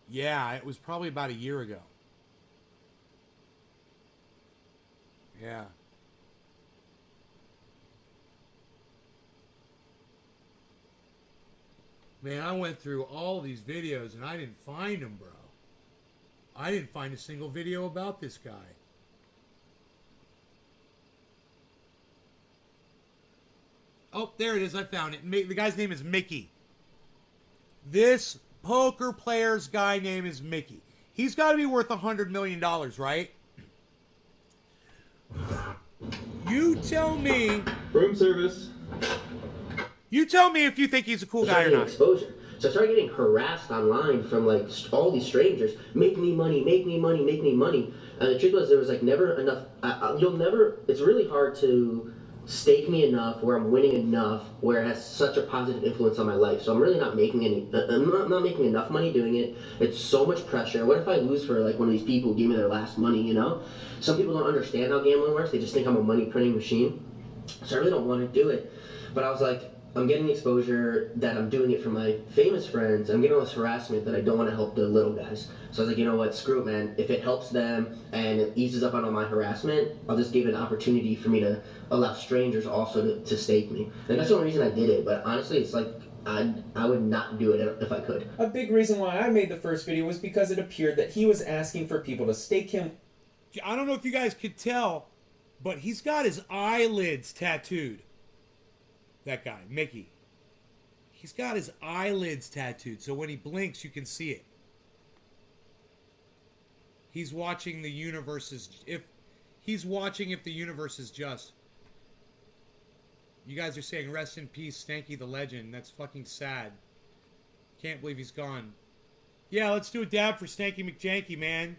Yeah, it was probably about a year ago. Yeah. Man, I went through all these videos and I didn't find them, bro. I didn't find a single video about this guy. Oh, there it is. I found it. The guy's name is Mickey. This poker player's guy name is Mickey. He's got to be worth $100 million, right? You tell me. Room service. You tell me if you think he's a cool guy or not. Exposure. So I started getting harassed online from like all these strangers. Make me money, make me money, make me money. And the truth was, there was like never enough. You'll never. It's really hard to stake me enough where I'm winning enough where it has such a positive influence on my life. So I'm really not making any. I'm not making enough money doing it. It's so much pressure. What if I lose for like one of these people who gave me their last money? You know, some people don't understand how gambling works. They just think I'm a money printing machine. So I really don't want to do it. But I was like, I'm getting the exposure that I'm doing it for my famous friends. I'm getting all this harassment that I don't want to help the little guys. So I was like, you know what, screw it, man. If it helps them and it eases up on all my harassment, I'll just give it an opportunity for me to allow strangers also to stake me. And that's the only reason I did it. But honestly, it's like, I would not do it if I could. A big reason why I made the first video was because it appeared that he was asking for people to stake him. I don't know if you guys could tell, but he's got his eyelids tattooed. That guy, Mickey. He's got his eyelids tattooed, so when he blinks, you can see it. He's watching the universe if the universe is just. You guys are saying rest in peace, Stanky the Legend. That's fucking sad. Can't believe he's gone. Yeah, let's do a dab for Stanky McJanky, man.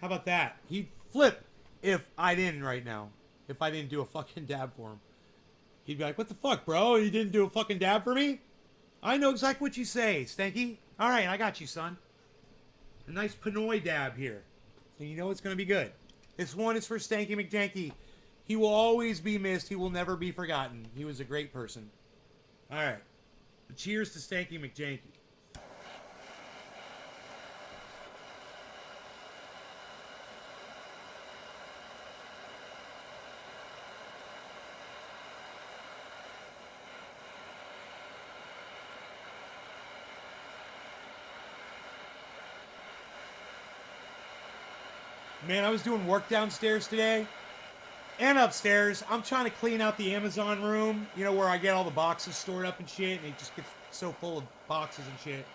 How about that? He'd flip if I didn't right now. If I didn't do a fucking dab for him. He'd be like, what the fuck, bro? You didn't do a fucking dab for me? I know exactly what you say, Stanky. All right, I got you, son. A nice Pinoy dab here. So you know it's going to be good. This one is for Stanky McJanky. He will always be missed. He will never be forgotten. He was a great person. All right. Cheers to Stanky McJanky. Man, I was doing work downstairs today and upstairs. I'm trying to clean out the Amazon room, you know, where I get all the boxes stored up and shit, and it just gets so full of boxes and shit.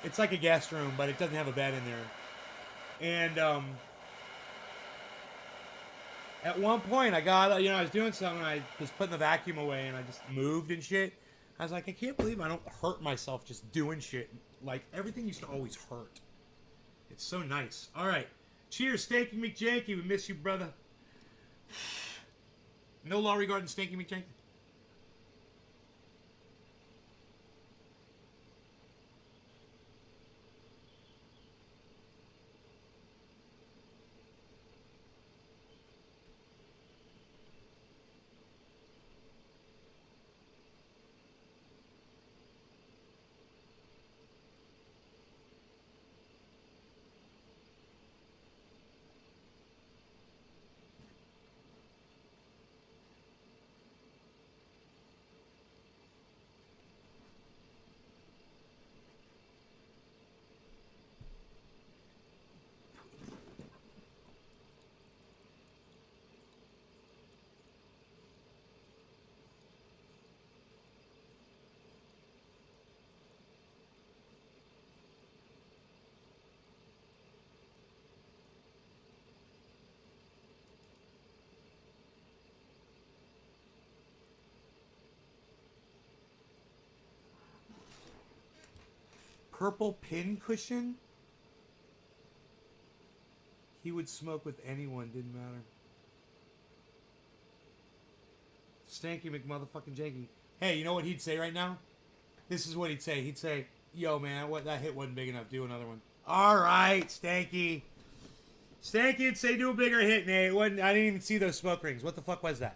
It's like a guest room, but it doesn't have a bed in there. And at one point, I was doing something, and I was putting the vacuum away, and I just moved and shit. I was like, I can't believe I don't hurt myself just doing shit. Like, everything used to always hurt. It's so nice. All right. Cheers, Stanky McJanky. We miss you, brother. No law regarding Stanky McJanky. Purple pin cushion? He would smoke with anyone, didn't matter. Stanky McMotherfucking Janky. Hey, you know what he'd say right now? This is what he'd say. He'd say, yo, man, what that hit wasn't big enough. Do another one. All right, Stanky. Stanky would say, do a bigger hit, Nate. It wasn't, I didn't even see those smoke rings. What the fuck was that?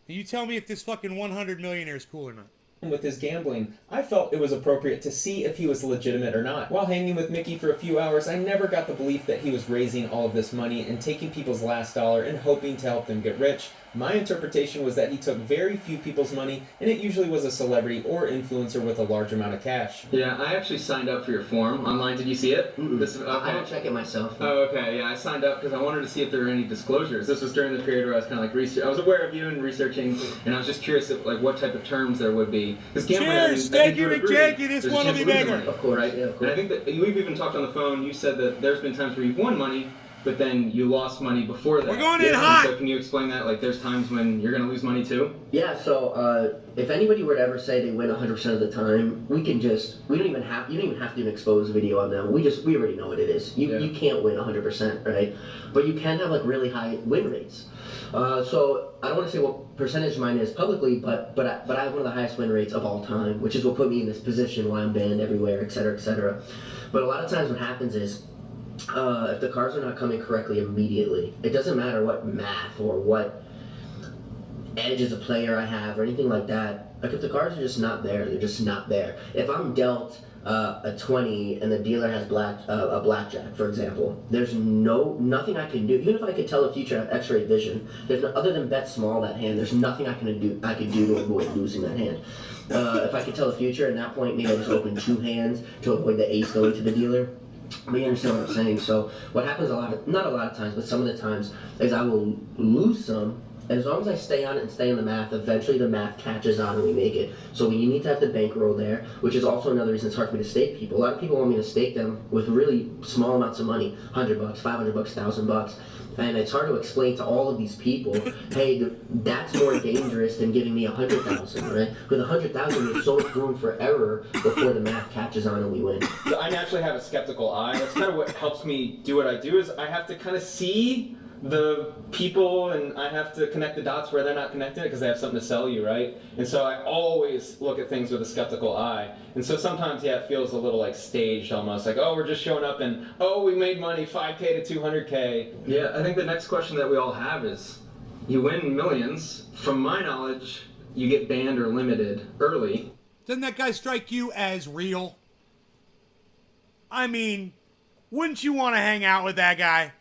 You tell me if this fucking 100 millionaire is cool or not. With his gambling, I felt it was appropriate to see if he was legitimate or not. While hanging with Mickey for a few hours, I never got the belief that he was raising all of this money and taking people's last dollar and hoping to help them get rich. My interpretation was that he took very few people's money, and it usually was a celebrity or influencer with a large amount of cash. Yeah, I actually signed up for your form online. Did you see it? Okay. I don't check it myself. Oh, okay. Yeah, I signed up because I wanted to see if there were any disclosures. This was during the period where I was kind of like I was aware of you and researching, and I was just curious if, like, what type of terms there would be. Cheers, Stanky McJanky. This one will be bigger. Of course, right? Yeah, of course. And I think that we've even talked on the phone. You said that there's been times where you've won money, but then you lost money before that. We're going in hot. So can you explain that? Like, there's times when you're gonna lose money too. Yeah, so if anybody were to ever say they win 100% of the time, you don't even have to do an exposed video on them. We already know what it is. You can't win 100%, right? But you can have like really high win rates. So I don't want to say what percentage mine is publicly, but I have one of the highest win rates of all time, which is what put me in this position why I'm banned everywhere, et cetera, et cetera. But a lot of times what happens is, if the cards are not coming correctly immediately, it doesn't matter what math or what edge as a player I have or anything like that. Like if the cards are just not there, they're just not there. If I'm dealt a 20 and the dealer has a blackjack, for example, there's nothing I can do. Even if I could tell the future, I have X-ray vision. There's other than bet small that hand. There's nothing I can do to avoid losing that hand. If I could tell the future, at that point, maybe I just open two hands to avoid the ace going to the dealer. But you understand what I'm saying. So what happens not a lot of times, but some of the times, is I will lose some. And as long as I stay on it and stay in the math, eventually the math catches on and we make it. So you need to have the bankroll there, which is also another reason it's hard for me to stake people. A lot of people want me to stake them with really small amounts of money, $100, $500, $1,000. And it's hard to explain to all of these people, hey, that's more dangerous than giving me 100,000, right? With 100,000, there's so much room for error before the math catches on and we win. So I naturally have a skeptical eye. That's kind of what helps me do what I do, is I have to kind of see the people and I have to connect the dots where they're not connected because they have something to sell you, right? And so I always look at things with a skeptical eye. And so sometimes, yeah, it feels a little like staged almost, like, oh, we're just showing up and, oh, we made money, 5K to 200K. Yeah, I think the next question that we all have is, you win millions. From my knowledge, you get banned or limited early. Doesn't that guy strike you as real? I mean, wouldn't you want to hang out with that guy?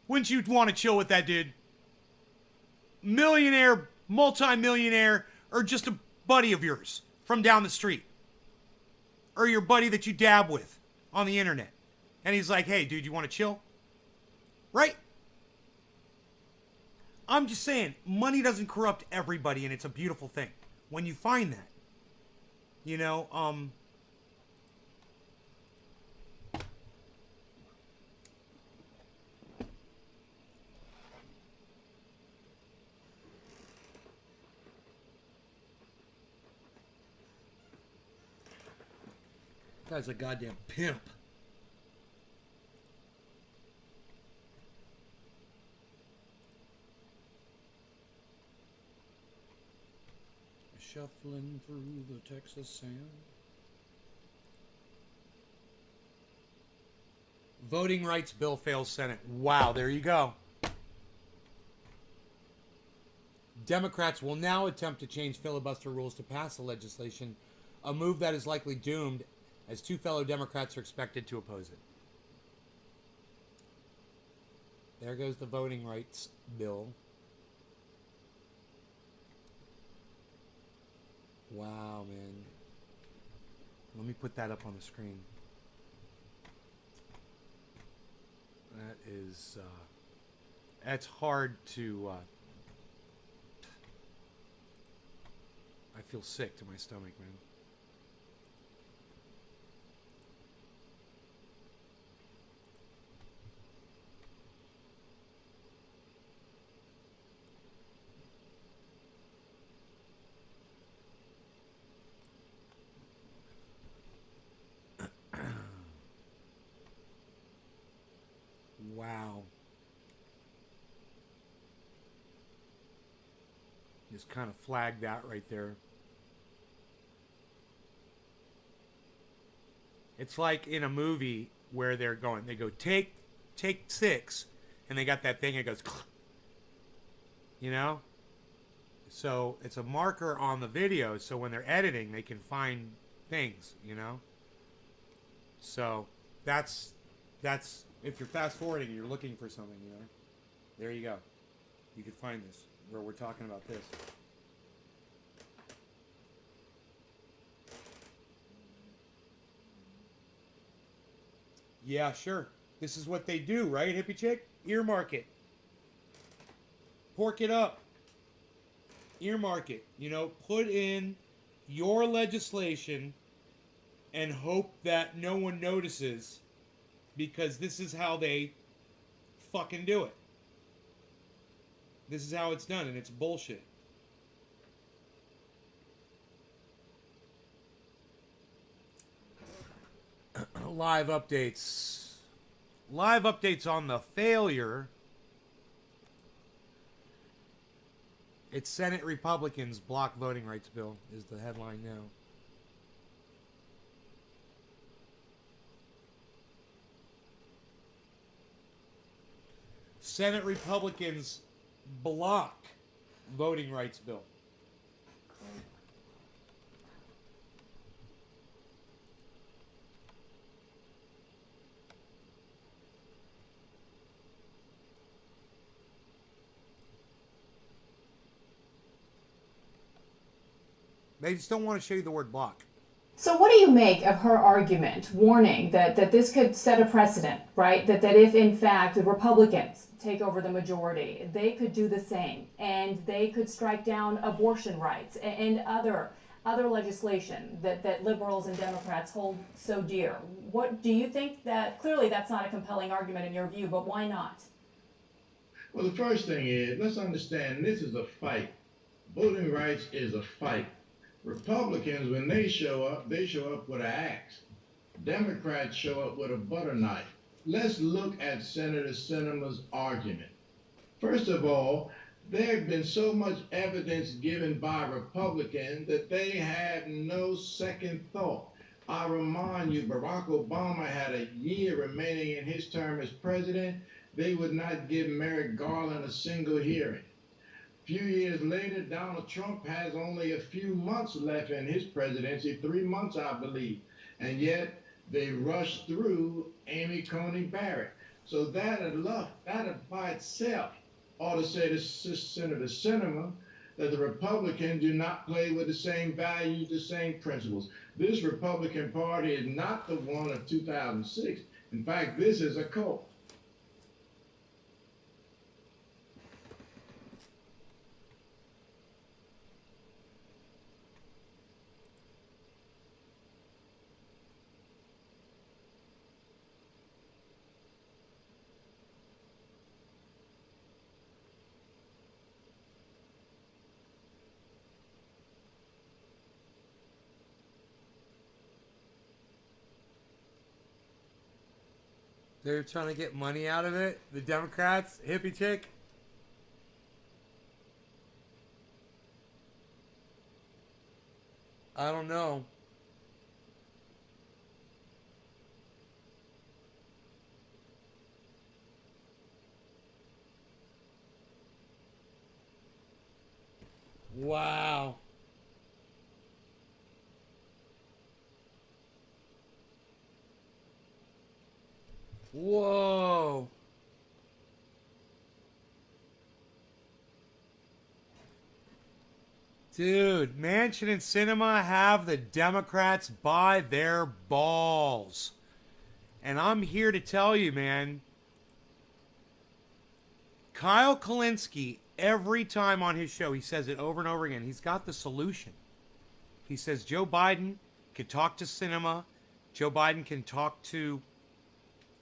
Wouldn't you want to chill with that dude? Millionaire, multi-millionaire, or just a buddy of yours from down the street? Or your buddy that you dab with on the internet. And he's like, hey, dude, you want to chill? Right? I'm just saying, money doesn't corrupt everybody, and it's a beautiful thing. When you find that. You know, guy's a goddamn pimp. Shuffling through the Texas sand. Voting rights bill fails Senate. Wow, there you go. Democrats will now attempt to change filibuster rules to pass the legislation, a move that is likely doomed as two fellow Democrats are expected to oppose it. There goes the voting rights bill. Wow, man. Let me put that up on the screen. That is, that's hard to, I feel sick to my stomach, man. Just kind of flag that right there. It's like in a movie where they go take 6, and they got that thing that goes, you know. So it's a marker on the video, so when they're editing, they can find things, you know. So that's if you're fast forwarding and you're looking for something, you know. There you go. You can find this where we're talking about this. Yeah, sure. This is what they do, right, hippie chick? Earmark it. Pork it up. Earmark it. You know, put in your legislation and hope that no one notices, because this is how they fucking do it. This is how it's done, and it's bullshit. Live updates. Live updates on the failure. It's Senate Republicans block voting rights bill is the headline now. Senate Republicans block voting rights bill. They just don't want to show you the word block. So what do you make of her argument, warning that this could set a precedent, right? That if in fact the Republicans take over the majority, they could do the same, and they could strike down abortion rights and other legislation that liberals and Democrats hold so dear. What do you think? That clearly that's not a compelling argument in your view, but why not? Well, the first thing is, let's understand this is a fight. Voting rights is a fight. Republicans, when they show up with an axe. Democrats show up with a butter knife. Let's look at Senator Sinema's argument. First of all, there has been so much evidence given by Republicans that they have no second thought. I remind you, Barack Obama had a year remaining in his term as president. They would not give Merrick Garland a single hearing. Few years later, Donald Trump has only a few months left in his presidency, 3 months, I believe. And yet they rushed through Amy Coney Barrett. So that by itself ought to say to Senator Sinema that the Republicans do not play with the same values, the same principles. This Republican Party is not the one of 2006. In fact, this is a cult. They're trying to get money out of it. The Democrats, hippie chick. I don't know. Wow. Whoa. Dude, Manchin and Sinema have the Democrats by their balls. And I'm here to tell you, man, Kyle Kalinske, every time on his show, he says it over and over again, he's got the solution. He says Joe Biden can talk to Sinema, Joe Biden can talk to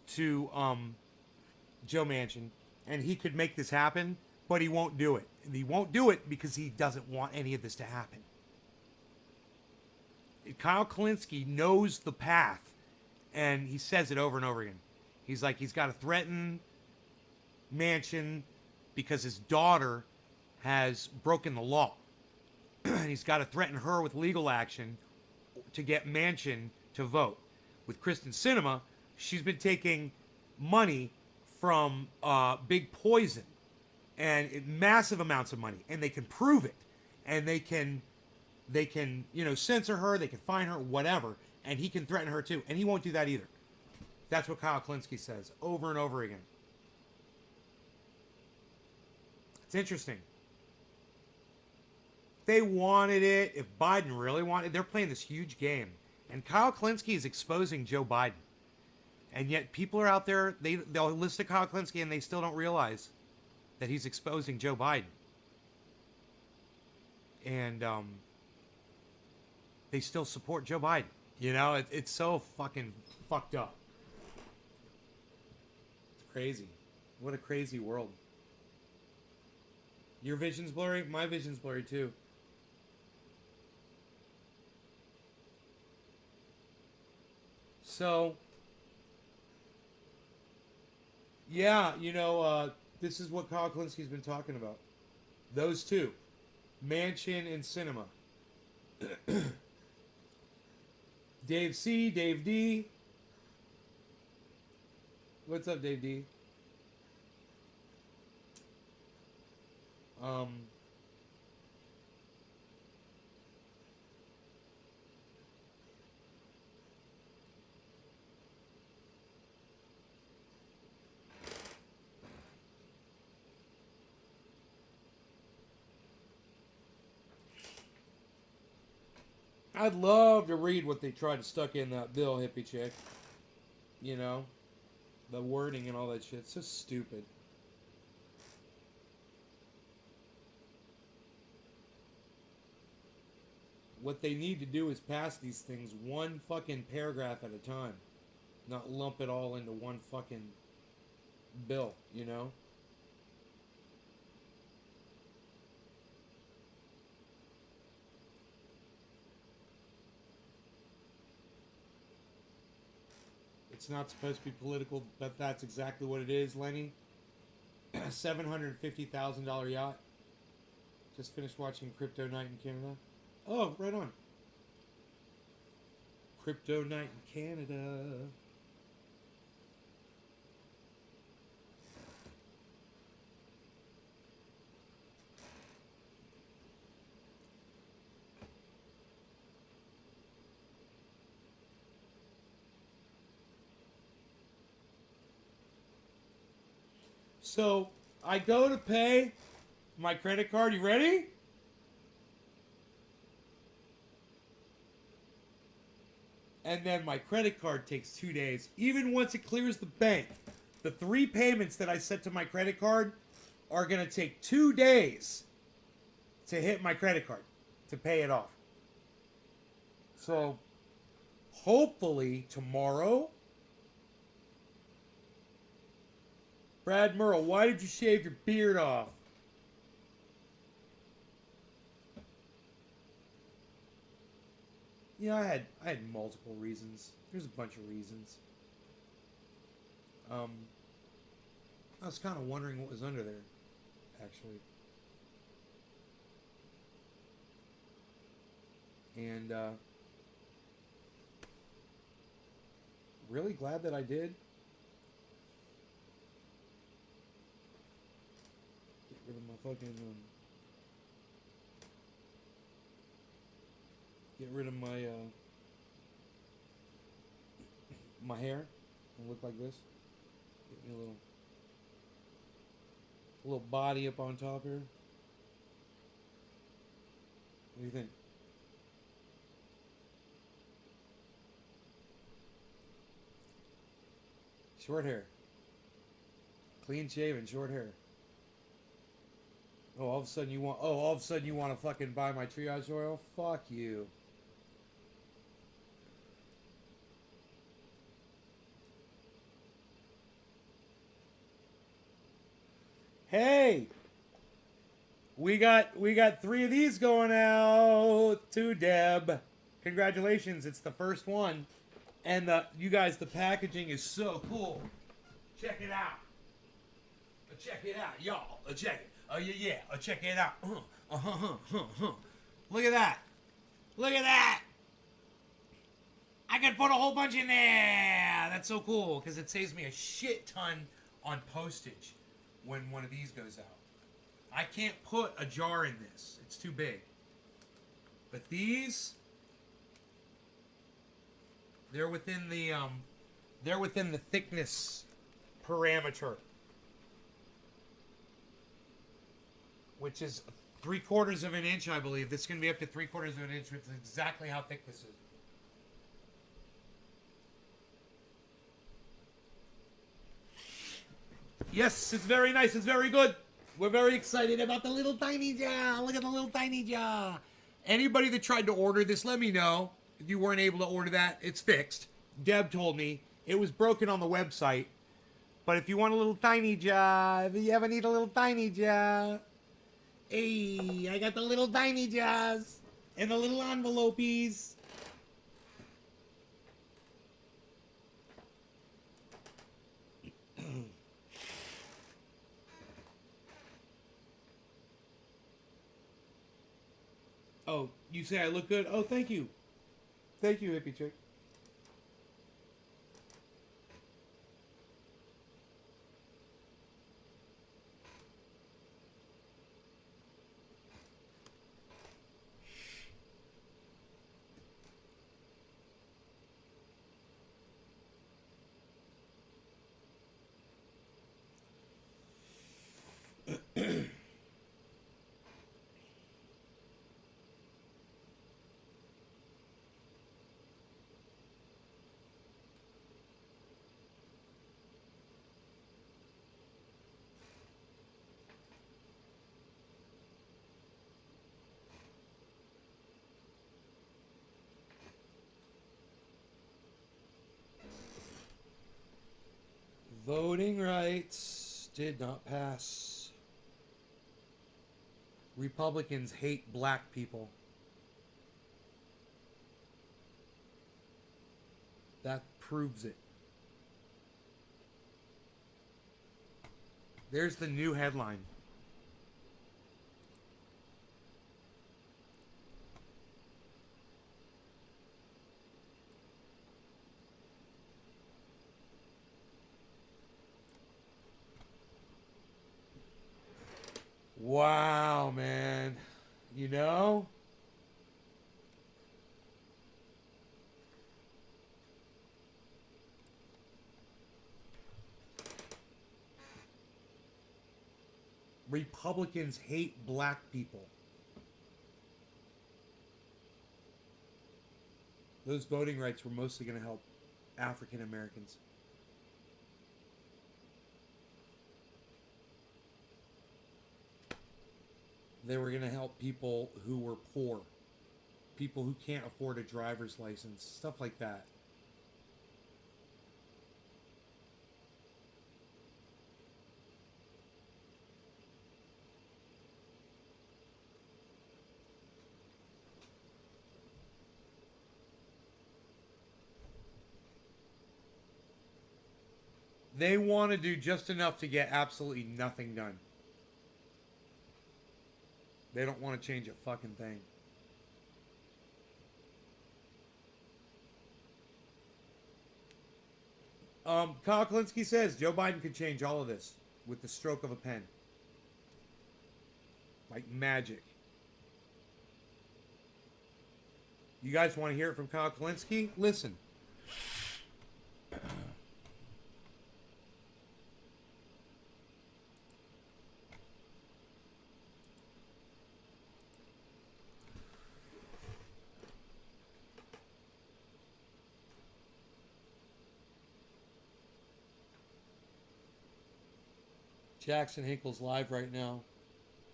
Joe Manchin, and he could make this happen, but he won't do it. And he won't do it because he doesn't want any of this to happen. Kyle Kalinske knows the path, and he says it over and over again. He's like, he's got to threaten Manchin because his daughter has broken the law. and he's got to threaten her with legal action to get Manchin to vote. With Kristen Sinema, she's been taking money from Big Poison, and massive amounts of money, and they can prove it, and they can censor her, they can fine her, whatever, and he can threaten her too, and he won't do that either. That's what Kyle Klinsky says over and over again. It's interesting. They wanted it. If Biden really wanted it, they're playing this huge game. And Kyle Klinsky is exposing Joe Biden. And yet people are out there, they'll listen to Kyle Klinsky and they still don't realize that he's exposing Joe Biden. And they still support Joe Biden. You know, it's so fucking fucked up. It's crazy. What a crazy world. Your vision's blurry? My vision's blurry too. So, yeah, this is what Kyle Klinsky's been talking about. Those two, Manchin and Sinema. Dave C, Dave D. What's up, Dave D? I'd love to read what they tried to stuck in that bill, hippie chick. You know? The wording and all that shit. It's just stupid. What they need to do is pass these things one fucking paragraph at a time. Not lump it all into one fucking bill, you know? It's not supposed to be political, but that's exactly what it is, Lenny. $750,000 yacht. Just finished watching Crypto Night in Canada. Oh, right on. Crypto Night in Canada. So, I go to pay my credit card. You ready? And then my credit card takes 2 days. Even once it clears the bank, the 3 payments that I set to my credit card are going to take 2 days to hit my credit card, to pay it off. So, hopefully tomorrow... Brad Merle, why did you shave your beard off? Yeah, I had multiple reasons. There's a bunch of reasons. I was kind of wondering what was under there, actually. And really glad that I did. Get rid of my fucking get rid of my my hair and look like this. Get me a little body up on top here. What do you think? Short hair. Clean shaven, short hair. Oh, all of a sudden you want to fucking buy my triage oil? Fuck you. Hey, we got 3 of these going out to Deb. Congratulations, it's the first one. And you guys, the packaging is so cool. Check it out. Check it out, y'all. Check it. Oh yeah. Check it out. Look at that. Look at that. I could put a whole bunch in there. That's so cool because it saves me a shit ton on postage when one of these goes out. I can't put a jar in this. It's too big. But these, they're within the thickness parameter, which is 3/4 of an inch, I believe. This is going to be up to 3/4 of an inch, which is exactly how thick this is. Yes, it's very nice. It's very good. We're very excited about the little tiny jar. Look at the little tiny jar. Anybody that tried to order this, let me know. If you weren't able to order that, it's fixed. Deb told me it was broken on the website. But if you want a little tiny jar, if you ever need a little tiny jar, hey, I got the little tiny jars and the little envelopes. Oh, you say I look good? Oh, thank you. Thank you, hippie chick. Voting rights did not pass. Republicans hate black people. That proves it. There's the new headline. Wow, man. You know? Republicans hate black people. Those voting rights were mostly going to help African Americans. They were going to help people who were poor, people who can't afford a driver's license, stuff like that. They want to do just enough to get absolutely nothing done. They don't want to change a fucking thing. Kyle Klinsky says Joe Biden could change all of this with the stroke of a pen. Like magic. You guys want to hear it from Kyle Klinsky? Listen. Jackson Hinkle's live right now,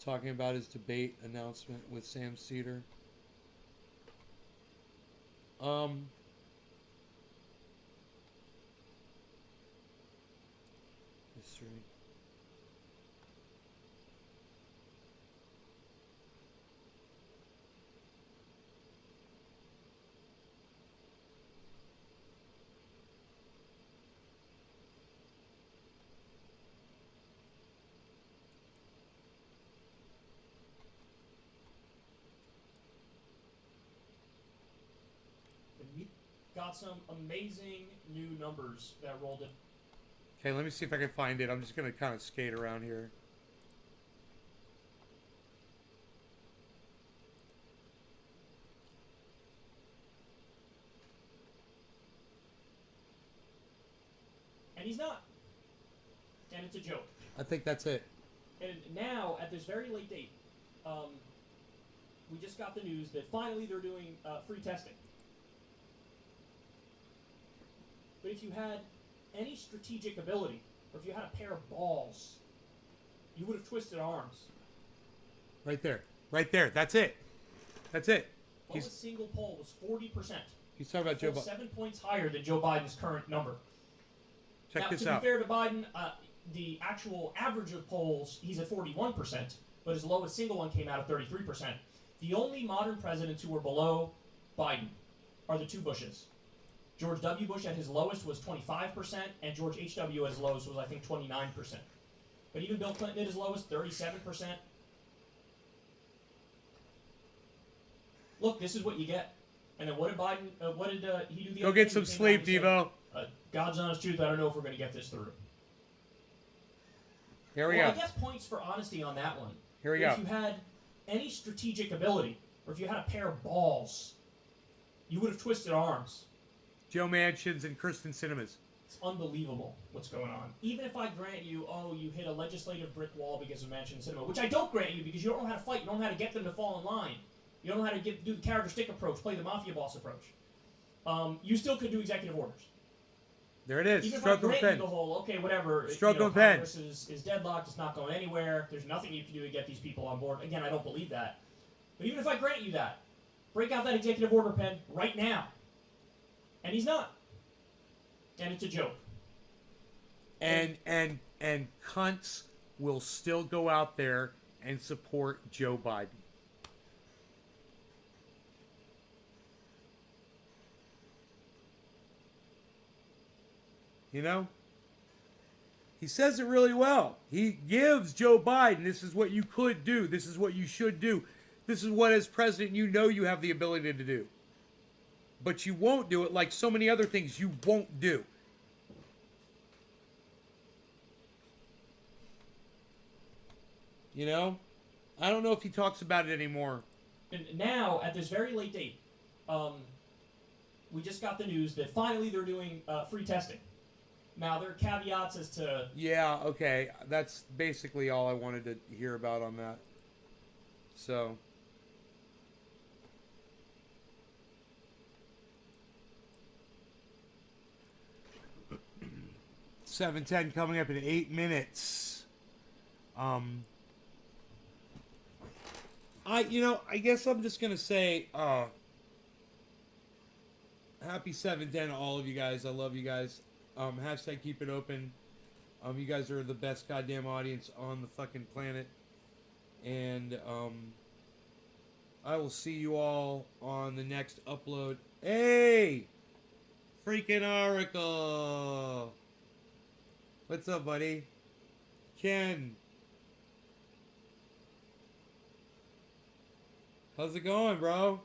talking about his debate announcement with Sam Cedar. History. got some amazing new numbers that rolled in. Okay, let me see if I can find it. I'm just going to kind of skate around here. And he's not. And it's a joke. I think that's it. And now, at this very late date, we just got the news that finally they're doing free testing. But if you had any strategic ability, or if you had a pair of balls, you would have twisted arms. Right there. Right there. That's it. That's it. Lowest single poll was 40%. He's talking about Joe Biden. 7 points higher than Joe Biden's current number. Check now, this to out. be fair to Biden, the actual average of polls, he's at 41%, but his lowest single one came out at 33%. The only modern presidents who were below Biden are the two Bushes. George W. Bush at his lowest was 25%, and George H.W. at his lowest was, I think, 29%. But even Bill Clinton at his lowest, 37%. Look, this is what you get. And then what did Biden, what did he do the Go other get day? some He came sleep, out and said, Devo. God's honest truth, I don't know if we're going to get this through. Here we Well, go. I guess points for honesty on that one. Here we If go. you had any strategic ability, or if you had a pair of balls, you would have twisted arms. Joe Manchin's and Kristen Sinema's. It's unbelievable what's going on. Even if I grant you, oh, you hit a legislative brick wall because of Manchin and Sinema, which I don't grant you because you don't know how to fight. You don't know how to get them to fall in line. You don't know how to do the character stick approach, play the mafia boss approach. You still could do executive orders. There it is. Even Stroke if of I a grant you pen. the whole, okay, whatever, Stroke of a pen. Congress is deadlocked, it's not going anywhere, there's nothing you can do to get these people on board. Again, I don't believe that. But even if I grant you that, break out that executive order pen right now. And he's not. And it's a joke. And cunts will still go out there and support Joe Biden. You know? He says it really well. He gives Joe Biden, this is what you could do. This is what you should do. This is what, as president, you know you have the ability to do. But you won't do it like so many other things you won't do. You know? I don't know if he talks about it anymore. And now, at this very late date, we just got the news that finally they're doing free testing. Now, there are caveats as to... Yeah, okay. That's basically all I wanted to hear about on that. So... 7:10 coming up in 8 minutes. I guess I'm just gonna say, happy 7:10 to all of you guys. I love you guys. Hashtag keep it open. You guys are the best goddamn audience on the fucking planet. And I will see you all on the next upload. Hey! Freaking Oracle! What's up, buddy? Ken. How's it going, bro?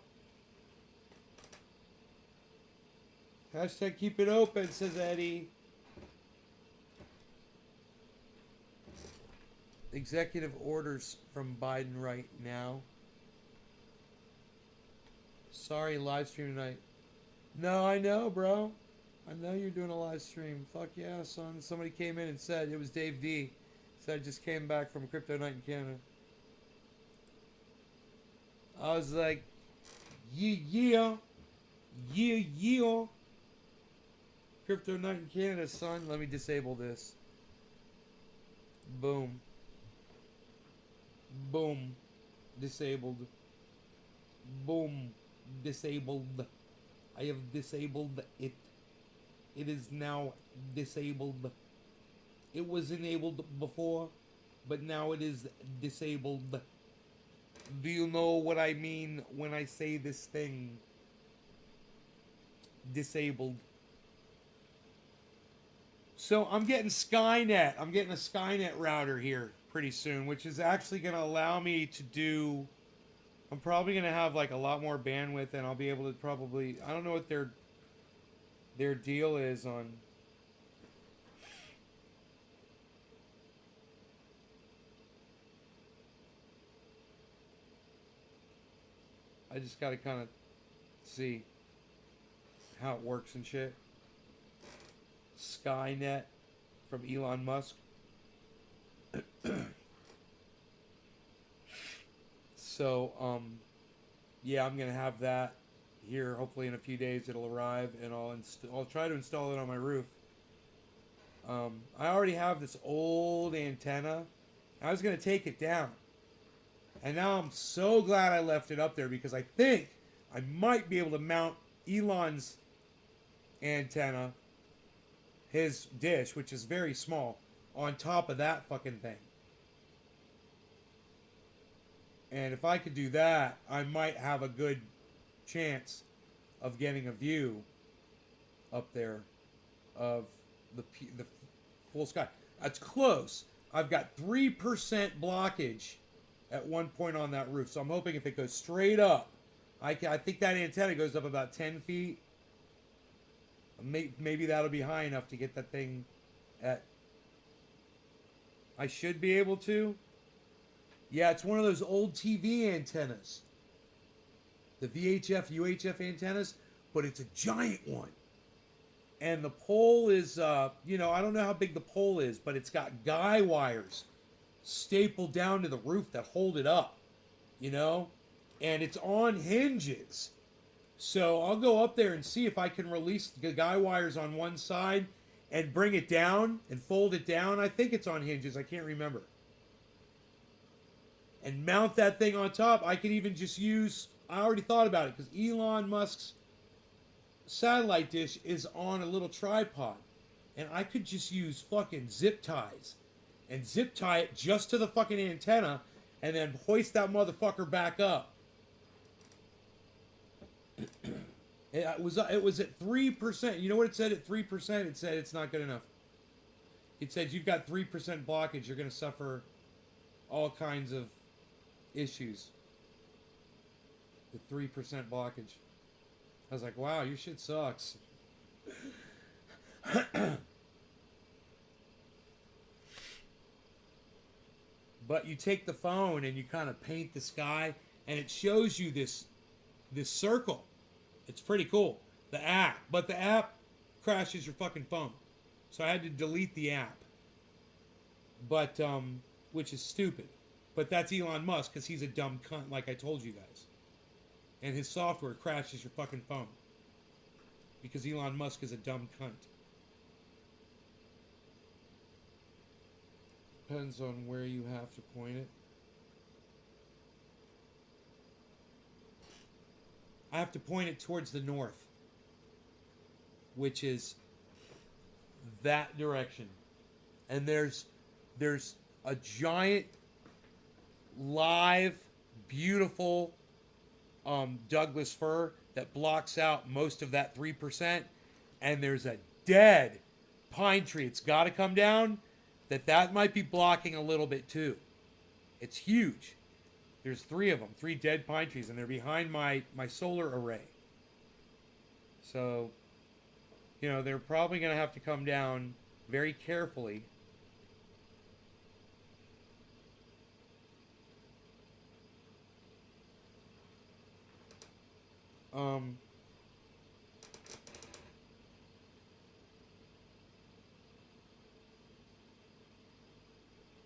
Hashtag keep it open, says Eddie. Executive orders from Biden right now. Sorry, live stream tonight. No, I know, bro. I know you're doing a live stream. Fuck yeah, son. Somebody came in and said, it was Dave D. Said I just came back from Crypto Night in Canada. I was like, yeah. Crypto Night in Canada, son. Let me disable this. Boom. Boom. Disabled. Boom. Disabled. I have disabled it. It is now disabled. It was enabled before, but now it is disabled. Do you know what I mean when I say this thing? Disabled. So I'm getting Skynet. I'm getting a Skynet router here pretty soon, which is actually going to allow me to do... I'm probably going to have like a lot more bandwidth, and I'll be able to probably... I don't know what their Their deal is on. I just gotta kind of see how it works and shit. Skynet from Elon Musk. So, yeah, I'm gonna have that here. Hopefully, in a few days, it'll arrive, and I'll try to install it on my roof. I already have this old antenna. I was gonna take it down, and now I'm so glad I left it up there because I think I might be able to mount Elon's antenna, his dish, which is very small, on top of that fucking thing. And if I could do that, I might have a good chance of getting a view up there of the full sky. That's close. I've got 3% blockage at one point on that roof. So I'm hoping if it goes straight up, I think that antenna goes up about 10 feet. Maybe that'll be high enough to get that thing at... I should be able to. Yeah, it's one of those old TV antennas. The VHF, UHF antennas, but it's a giant one. And the pole is, I don't know how big the pole is, but it's got guy wires stapled down to the roof that hold it up, and it's on hinges. So I'll go up there and see if I can release the guy wires on one side and bring it down and fold it down. I think it's on hinges. I can't remember. And mount that thing on top. I could even just use, I already thought about it, because Elon Musk's satellite dish is on a little tripod. And I could just use fucking zip ties. And zip tie it just to the fucking antenna. And then hoist that motherfucker back up. It was at 3%. You know what it said at 3%? It said it's not good enough. It said you've got 3% blockage. You're going to suffer all kinds of issues. The 3% blockage. I was like, wow, your shit sucks. But you take the phone and you kind of paint the sky, and it shows you this circle. It's pretty cool. The app. But the app crashes your fucking phone. So I had to delete the app. But, which is stupid. But that's Elon Musk, because he's a dumb cunt, like I told you guys. And his software crashes your fucking phone. Because Elon Musk is a dumb cunt. Depends on where you have to point it. I have to point it towards the north, which is that direction. And there's a giant, live, beautiful Douglas fir that blocks out most of that 3%. And there's a dead pine tree. It's got to come down. That might be blocking a little bit too. It's huge. There's 3 of them, 3 dead pine trees, and they're behind my solar array. So, they're probably going to have to come down very carefully.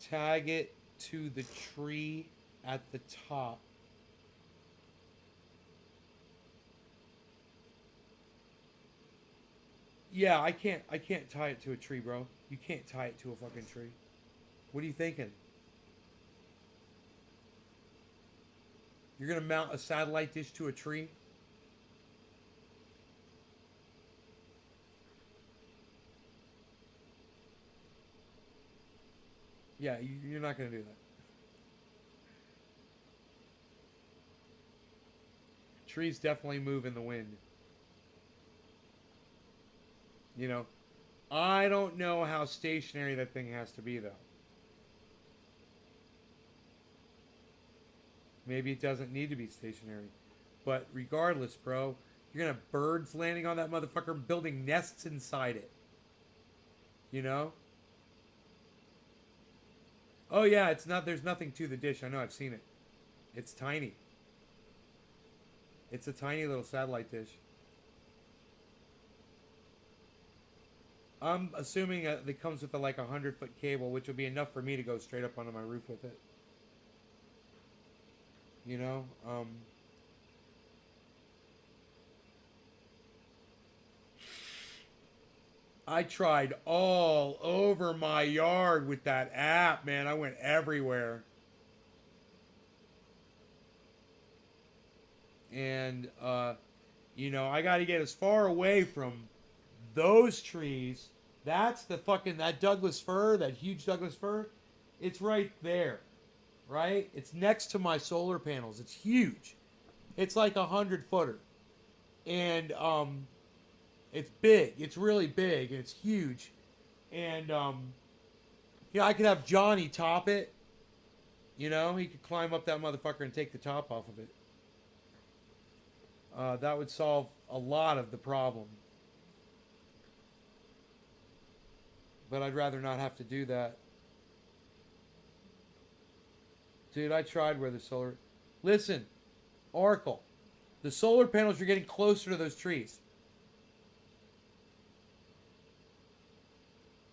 Tag it to the tree at the top. Yeah, I can't tie it to a tree, bro. You can't tie it to a fucking tree. What are you thinking? You're gonna mount a satellite dish to a tree? Yeah, you're not gonna do that. Trees definitely move in the wind. I don't know how stationary that thing has to be, though. Maybe it doesn't need to be stationary. But regardless, bro, You're gonna have birds landing on that motherfucker, building nests inside it. You know? Oh yeah, it's not. There's nothing to the dish. I know. I've seen it. It's tiny. It's a tiny little satellite dish. I'm assuming it comes with like 100-foot cable, which would be enough for me to go straight up onto my roof with it. You know, I tried all over my yard with that app, man. I went everywhere. And, you know, I got to get as far away from those trees. That's the fucking, that Douglas fir, that huge Douglas fir. It's right there, right? It's next to my solar panels. It's huge. It's like 100-footer. And, it's big. It's really big. It's huge. And, you know, I could have Johnny top it. You know, he could climb up that motherfucker and take the top off of it. That would solve a lot of the problem. But I'd rather not have to do that. Dude, I tried where the solar... Listen, Oracle. The solar panels are getting closer to those trees.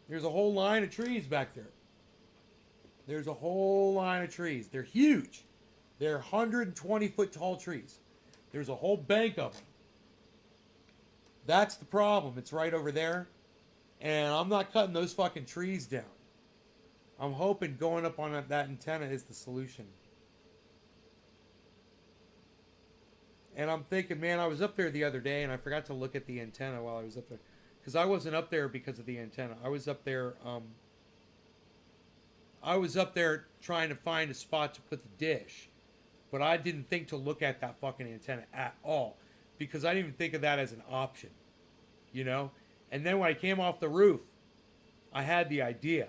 There's a whole line of trees back there. There's a whole line of trees. They're huge. They're 120-foot tall trees. There's a whole bank of them. That's the problem. It's right over there. And I'm not cutting those fucking trees down. I'm hoping going up on that antenna is the solution. And I'm thinking, man, I was up there the other day and I forgot to look at the antenna while I was up there. Because I wasn't up there because of the antenna. I was up there trying to find a spot to put the dish. But I didn't think to look at that fucking antenna at all. Because I didn't even think of that as an option. You know? And then when I came off the roof, I had the idea.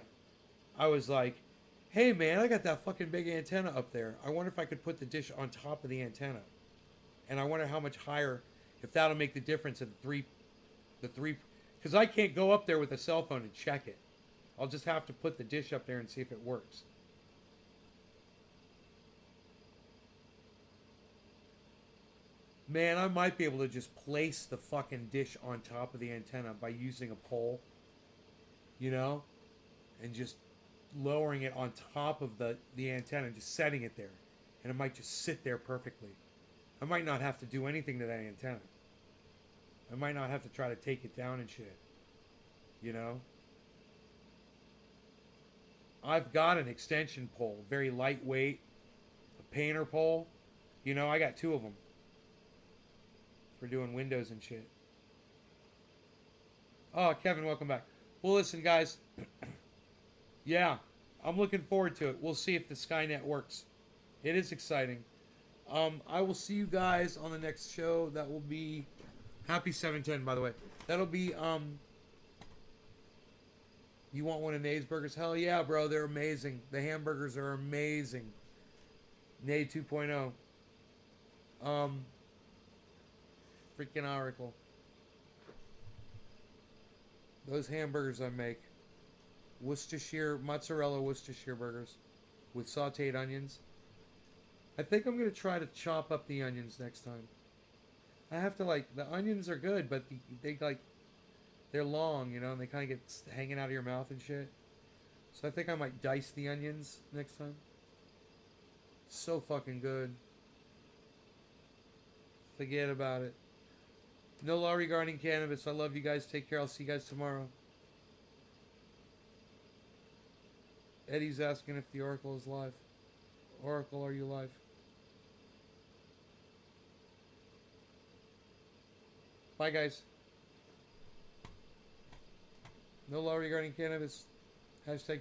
I was like, hey man, I got that fucking big antenna up there. I wonder if I could put the dish on top of the antenna. And I wonder how much higher, if that'll make the difference in the three, because I can't go up there with a cell phone and check it. I'll just have to put the dish up there and see if it works. Man, I might be able to just place the fucking dish on top of the antenna by using a pole. You know? And just lowering it on top of the antenna and just setting it there. And it might just sit there perfectly. I might not have to do anything to that antenna. I might not have to try to take it down and shit. You know? I've got an extension pole. Very lightweight. A painter pole. You know, I got 2 of them. For doing windows and shit. Oh, Kevin, welcome back. Well, listen, guys. Yeah, I'm looking forward to it. We'll see if the Skynet works. It is exciting. I will see you guys on the next show. That will be... Happy 710, by the way. That'll be, You want one of Nade's burgers? Hell yeah, bro. They're amazing. The hamburgers are amazing. Nade 2.0. Freaking Oracle. Those hamburgers I make. Mozzarella Worcestershire burgers. With sauteed onions. I think I'm going to try to chop up the onions next time. I have to the onions are good, but they're long, you know, and they kind of get hanging out of your mouth and shit. So I think I might dice the onions next time. So fucking good. Forget about it. No law regarding cannabis. I love you guys. Take care. I'll see you guys tomorrow. Eddie's asking if the Oracle is live. Oracle, are you live? Bye, guys. No law regarding cannabis. Hashtag